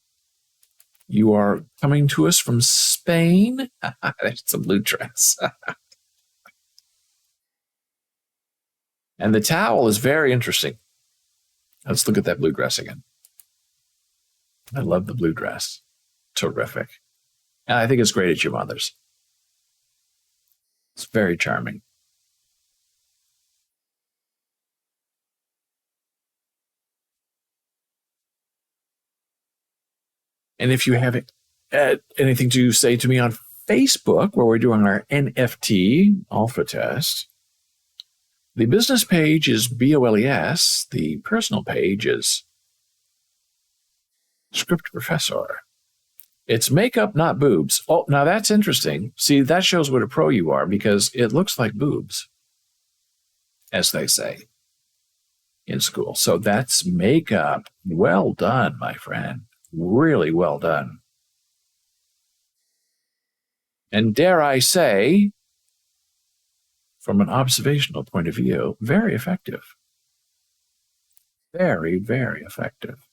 You are coming to us from Spain. It's a blue dress. And the towel is very interesting. Let's look at that blue dress again. I love the blue dress. Terrific. And I think it's great at your mother's. It's very charming. And if you have anything to say to me on Facebook, where we're doing our NFT alpha test. The business page is BOLES. The personal page is Script Professor. It's makeup, not boobs. Oh, now that's interesting. See, that shows what a pro you are, because it looks like boobs, as they say in school. So that's makeup. Well done, my friend. Really well done. And dare I say, from an observational point of view, very effective. Very, very effective.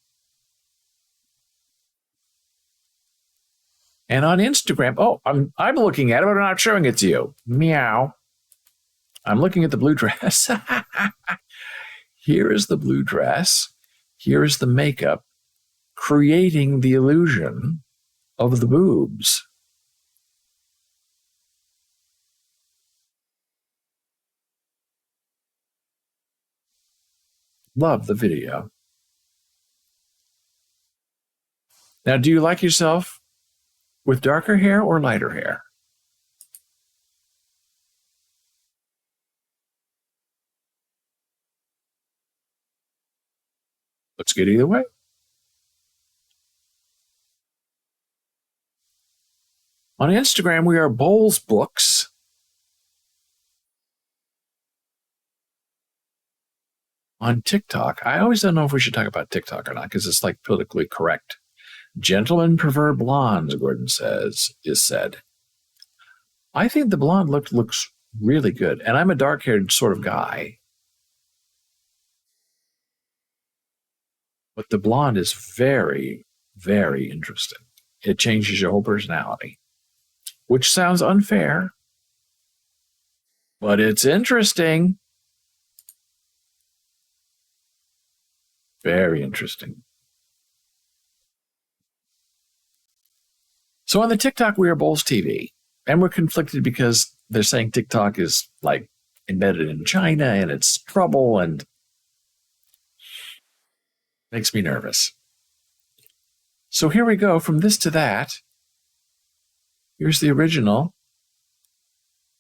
And on Instagram, oh, I'm looking at it, but I'm not showing it to you. Meow. I'm looking at the blue dress. Here is the blue dress. Here is the makeup, creating the illusion of the boobs. Love the video. Now, do you like yourself with darker hair or lighter hair? Looks good either way. On Instagram, we are Bowles Books. On TikTok, I always don't know if we should talk about TikTok or not, because it's like politically correct. Gentlemen prefer blondes, Gordon says, is said. I think the blonde look looks really good, and I'm a dark-haired sort of guy. But the blonde is very, very interesting. It changes your whole personality, which sounds unfair, but it's interesting. Very interesting. So on the TikTok, we are Bowles TV, and we're conflicted because they're saying TikTok is like embedded in China and it's trouble and makes me nervous. So here we go from this to that. Here's the original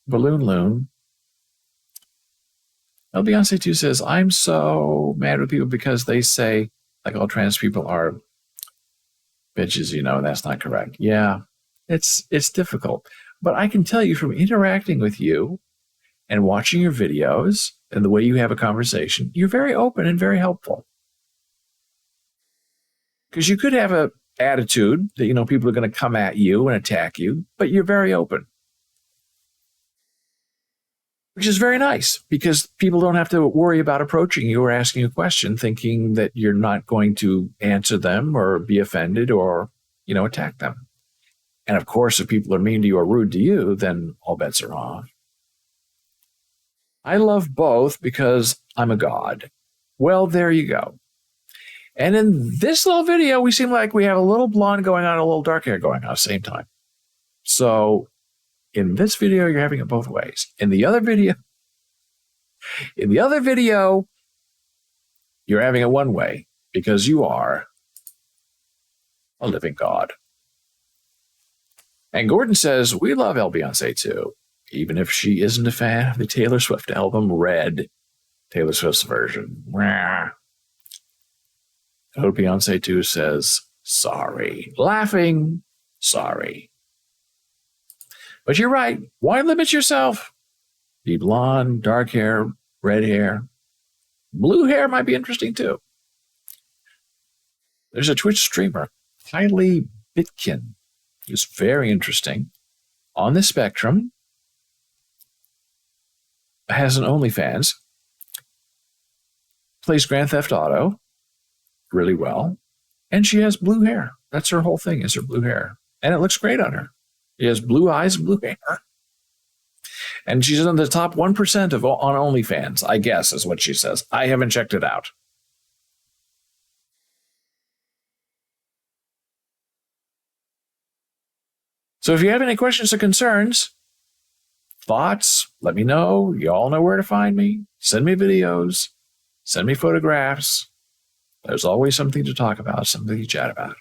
Balloon Loon. Beyonce 2 says, I'm so mad with people because they say like all trans people are bitches, that's not correct. Yeah, it's difficult. But I can tell you from interacting with you and watching your videos and the way you have a conversation, you're very open and very helpful. Because you could have an attitude that, people are going to come at you and attack you, but you're very open. Which is very nice, because people don't have to worry about approaching you or asking a question thinking that you're not going to answer them or be offended or, attack them. And of course, if people are mean to you or rude to you, then all bets are off. I love both because I'm a god. Well, there you go. And in this little video, we seem like we have a little blonde going on, a little dark hair going on at the same time. So in this video, you're having it both ways. In the other video, you're having it one way because you are a living god. And Gordon says, we love Beyonce too, even if she isn't a fan of the Taylor Swift album Red, Taylor Swift's version. Beyonce 2 says, sorry. Laughing, sorry. But you're right. Why limit yourself? Be blonde, dark hair, red hair. Blue hair might be interesting too. There's a Twitch streamer, Kylie Bitkin, who's very interesting. On the spectrum, has an OnlyFans, plays Grand Theft Auto really well, and she has blue hair. That's her whole thing, is her blue hair. And it looks great on her. She has blue eyes and blue hair. And she's in the top 1% on OnlyFans, I guess, is what she says. I haven't checked it out. So if you have any questions or concerns, thoughts, let me know. You all know where to find me. Send me videos. Send me photographs. There's always something to talk about, something to chat about.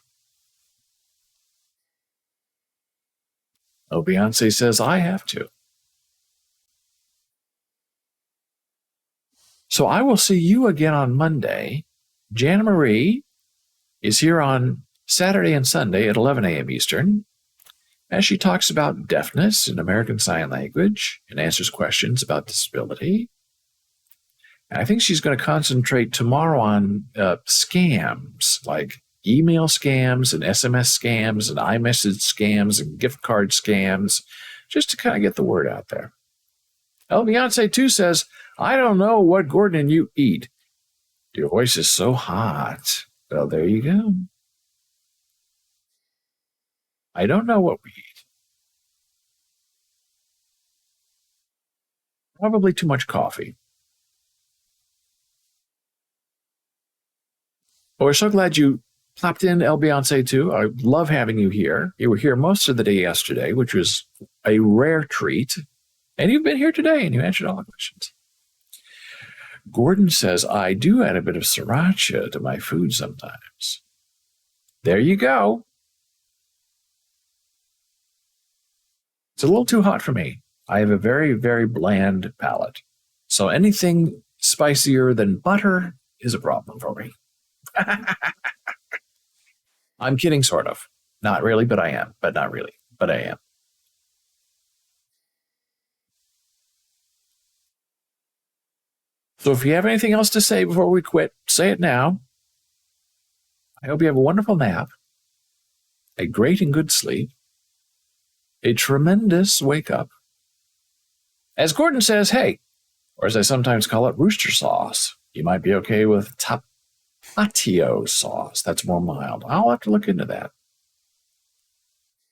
Oh, Beyonce says, I have to. So I will see you again on Monday. Jana Marie is here on Saturday and Sunday at 11 a.m. Eastern as she talks about deafness in American Sign Language and answers questions about disability. And I think she's going to concentrate tomorrow on scams like email scams and SMS scams and iMessage scams and gift card scams, just to kind of get the word out there. El Beyonce too says, I don't know what Gordon and you eat. Your voice is so hot. Well, there you go. I don't know what we eat. Probably too much coffee. Well, we're so glad you popped in, El Beyonce, too. I love having you here. You were here most of the day yesterday, which was a rare treat. And you've been here today, and you answered all the questions. Gordon says, I do add a bit of sriracha to my food sometimes. There you go. It's a little too hot for me. I have a very, very bland palate. So anything spicier than butter is a problem for me. I'm kidding, sort of. Not really, but I am. But not really, but I am. So if you have anything else to say before we quit, say it now. I hope you have a wonderful nap, a great and good sleep, a tremendous wake up. As Gordon says, hey, or as I sometimes call it, rooster sauce. You might be okay with tapatio sauce. That's more mild. I'll have to look into that.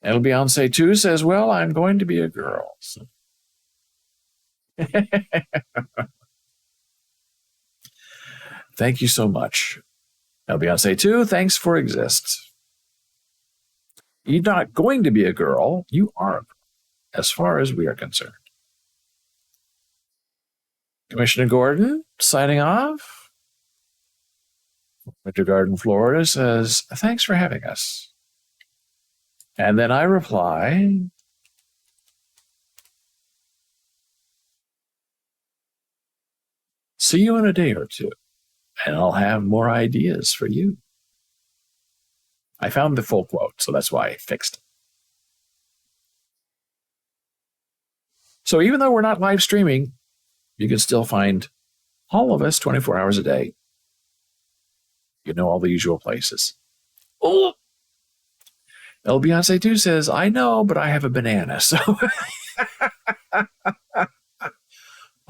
And Beyonce too says, well, I'm going to be a girl. So. Thank you so much. El Beyonce too, thanks for exist. You're not going to be a girl. You are a girl, as far as we are concerned. Commissioner Gordon, signing off. Winter Garden, Florida says, thanks for having us. And then I reply, see you in a day or two, and I'll have more ideas for you. I found the full quote, so that's why I fixed it. So even though we're not live streaming, you can still find all of us 24 hours a day. You know all the usual places. Oh, El Beyonce too says, I know, but I have a banana. So,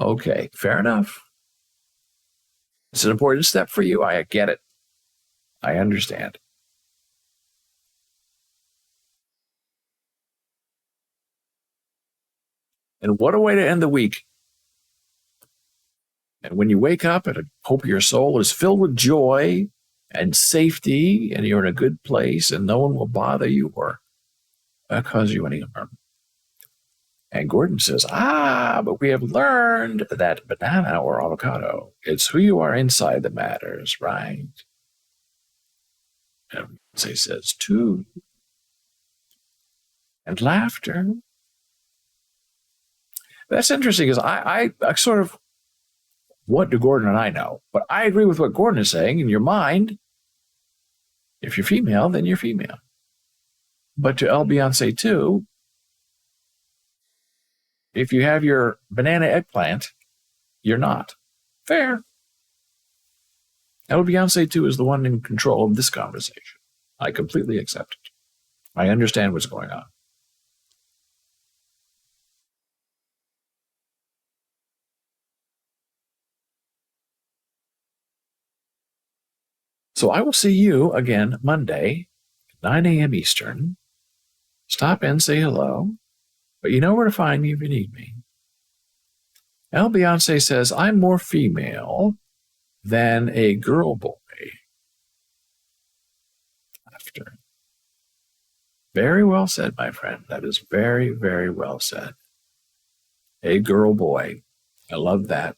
okay, fair enough. It's an important step for you. I get it. I understand. And what a way to end the week. And when you wake up, and I hope your soul is filled with joy and safety, and you're in a good place, and no one will bother you or cause you any harm. And Gordon says, but we have learned that banana or avocado, it's who you are inside that matters, right? And Beyonce says, too. And laughter. That's interesting because I sort of, what do Gordon and I know? But I agree with what Gordon is saying. In your mind, if you're female, then you're female. But to El Beyonce too, if you have your banana eggplant, you're not. Fair. El Beyonce too is the one in control of this conversation. I completely accept it. I understand what's going on. So I will see you again Monday at 9 a.m. Eastern. Stop in, say hello. But you know where to find me if you need me. El Beyonce says, I'm more female than a girl boy. After. Very well said, my friend. That is very, very well said. A girl boy. I love that.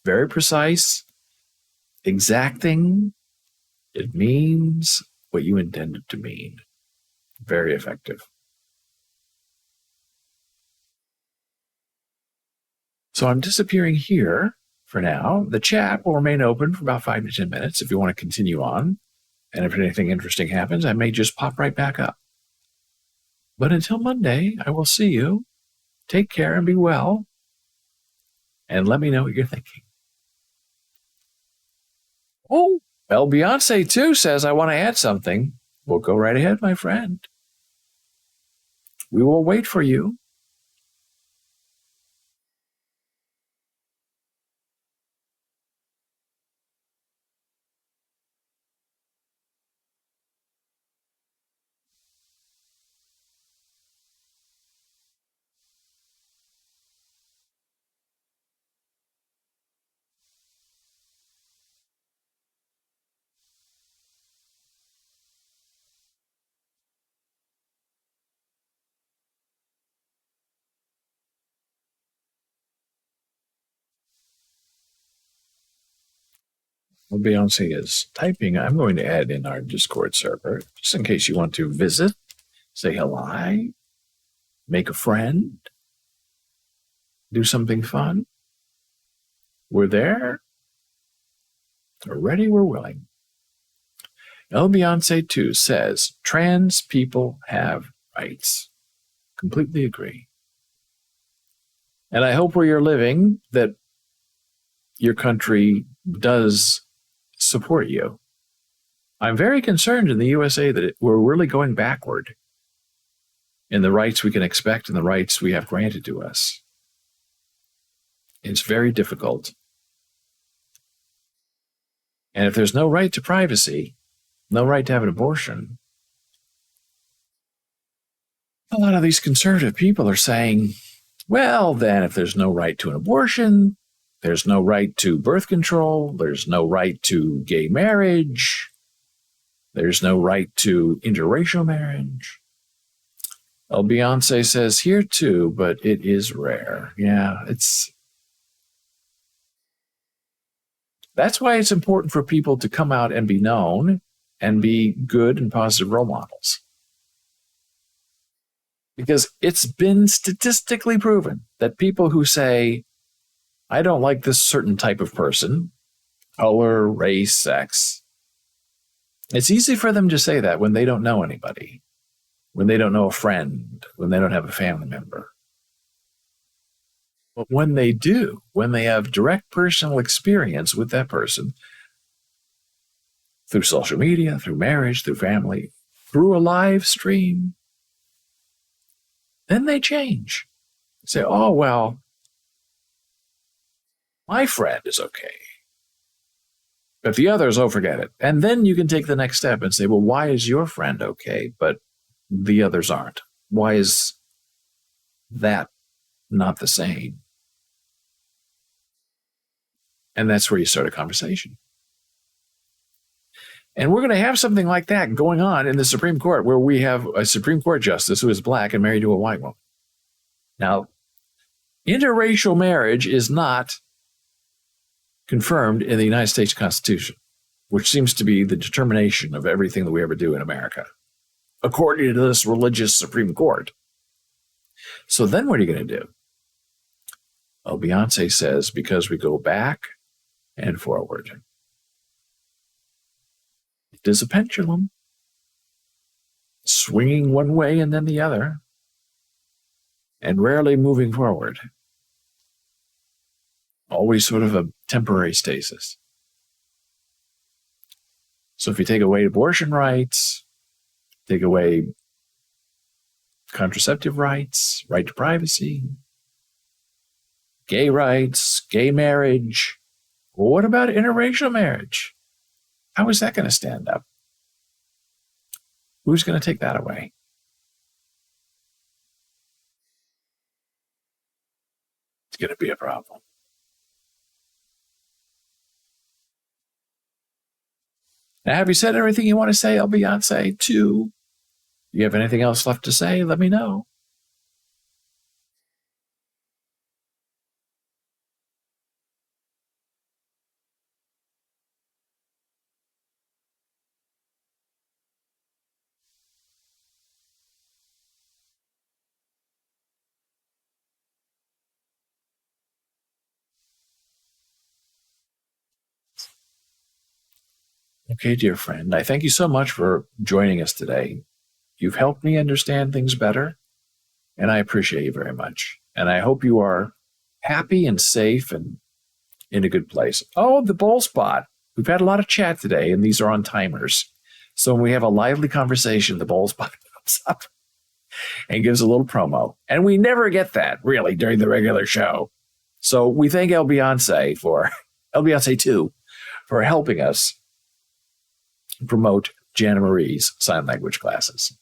Very precise, exacting. It means what you intended to mean. Very effective. So I'm disappearing here for now. The chat will remain open for about 5 to 10 minutes if you want to continue on. And if anything interesting happens, I may just pop right back up. But until Monday, I will see you. Take care and be well. And let me know what you're thinking. Oh, well, Beyonce too says, I want to add something. Well, go right ahead, my friend. We will wait for you. Well, Beyonce is typing. I'm going to add in our Discord server, just in case you want to visit, say hello, make a friend, do something fun. We're there. We're ready. We're willing. El Beyonce 2 says, trans people have rights. Completely agree. And I hope where you're living that your country does support you. I'm very concerned in the USA that we're really going backward in the rights we can expect and the rights we have granted to us. It's very difficult. And if there's no right to privacy, no right to have an abortion, a lot of these conservative people are saying, well, then if there's no right to an abortion, there's no right to birth control, there's no right to gay marriage, there's no right to interracial marriage. Well, Beyonce says here too, but it is rare. Yeah, that's why it's important for people to come out and be known and be good and positive role models. Because it's been statistically proven that people who say, I don't like this certain type of person, color, race, sex, it's easy for them to say that when they don't know anybody, when they don't know a friend, when they don't have a family member. But when they do, when they have direct personal experience with that person, through social media, through marriage, through family, through a live stream, then they change. Say, oh, well, my friend is okay. But the others, oh, forget it. And then you can take the next step and say, well, why is your friend okay, but the others aren't? Why is that not the same? And that's where you start a conversation. And we're going to have something like that going on in the Supreme Court, where we have a Supreme Court justice who is black and married to a white woman. Now, interracial marriage is not confirmed in the United States Constitution, which seems to be the determination of everything that we ever do in America, according to this religious Supreme Court. So then what are you going to do? Well, Beyonce says, because we go back and forward. It is a pendulum, swinging one way and then the other, and rarely moving forward. Always sort of a temporary stasis. So if you take away abortion rights, take away contraceptive rights, right to privacy, gay rights, gay marriage, well, what about interracial marriage? How is that going to stand up? Who's going to take that away? It's going to be a problem. Now, have you said everything you want to say, El Beyonce 2? Do you have anything else left to say? Let me know. Okay, dear friend, I thank you so much for joining us today. You've helped me understand things better, and I appreciate you very much. And I hope you are happy and safe and in a good place. Oh, the bowl spot. We've had a lot of chat today, and these are on timers. So when we have a lively conversation, the bowl spot comes up and gives a little promo. And we never get that, really, during the regular show. So we thank El Beyonce 2, for helping us promote Jana Marie's sign language classes.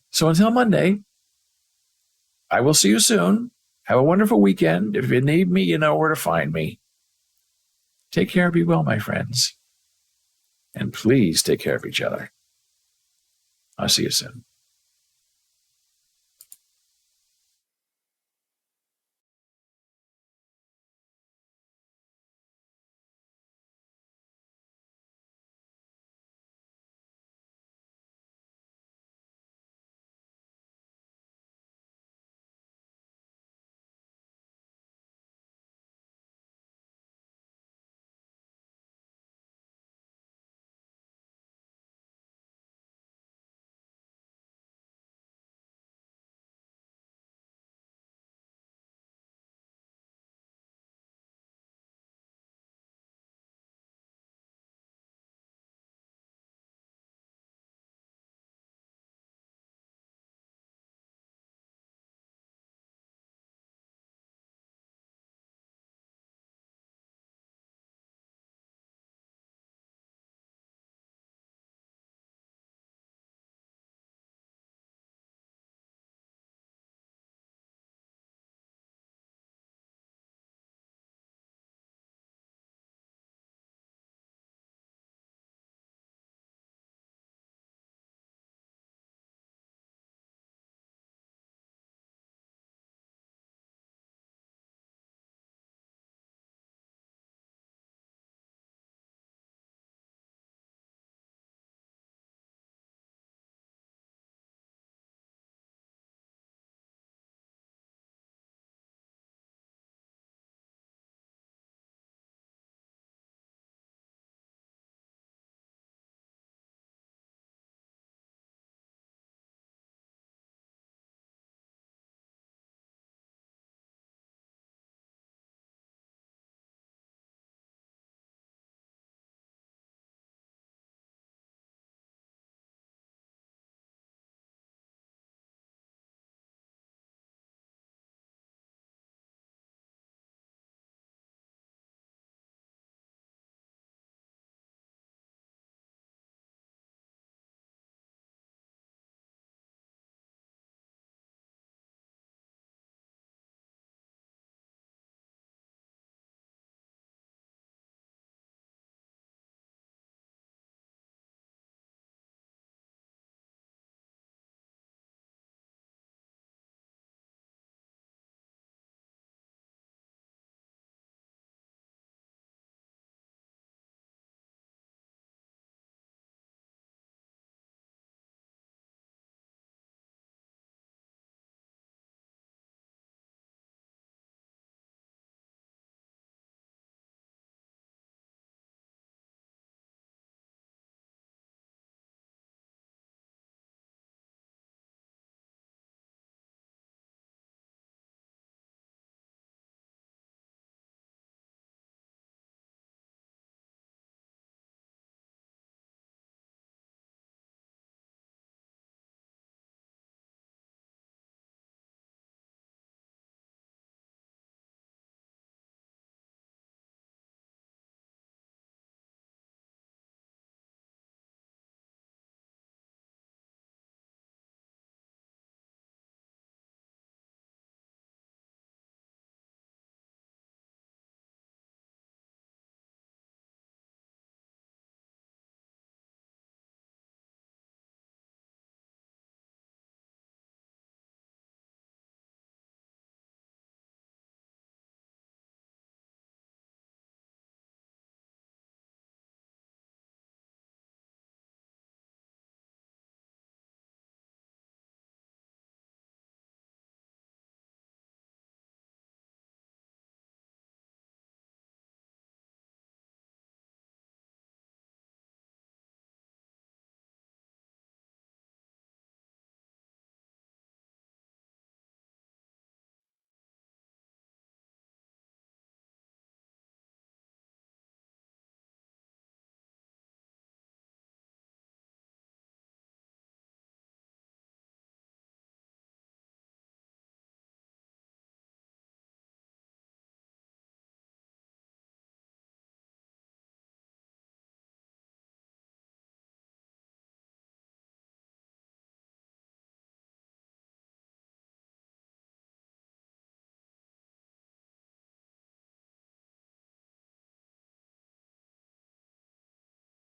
So until Monday, I will see you soon. Have a wonderful weekend. If you need me, you know where to find me. Take care, be well, my friends. And please take care of each other. I'll see you soon.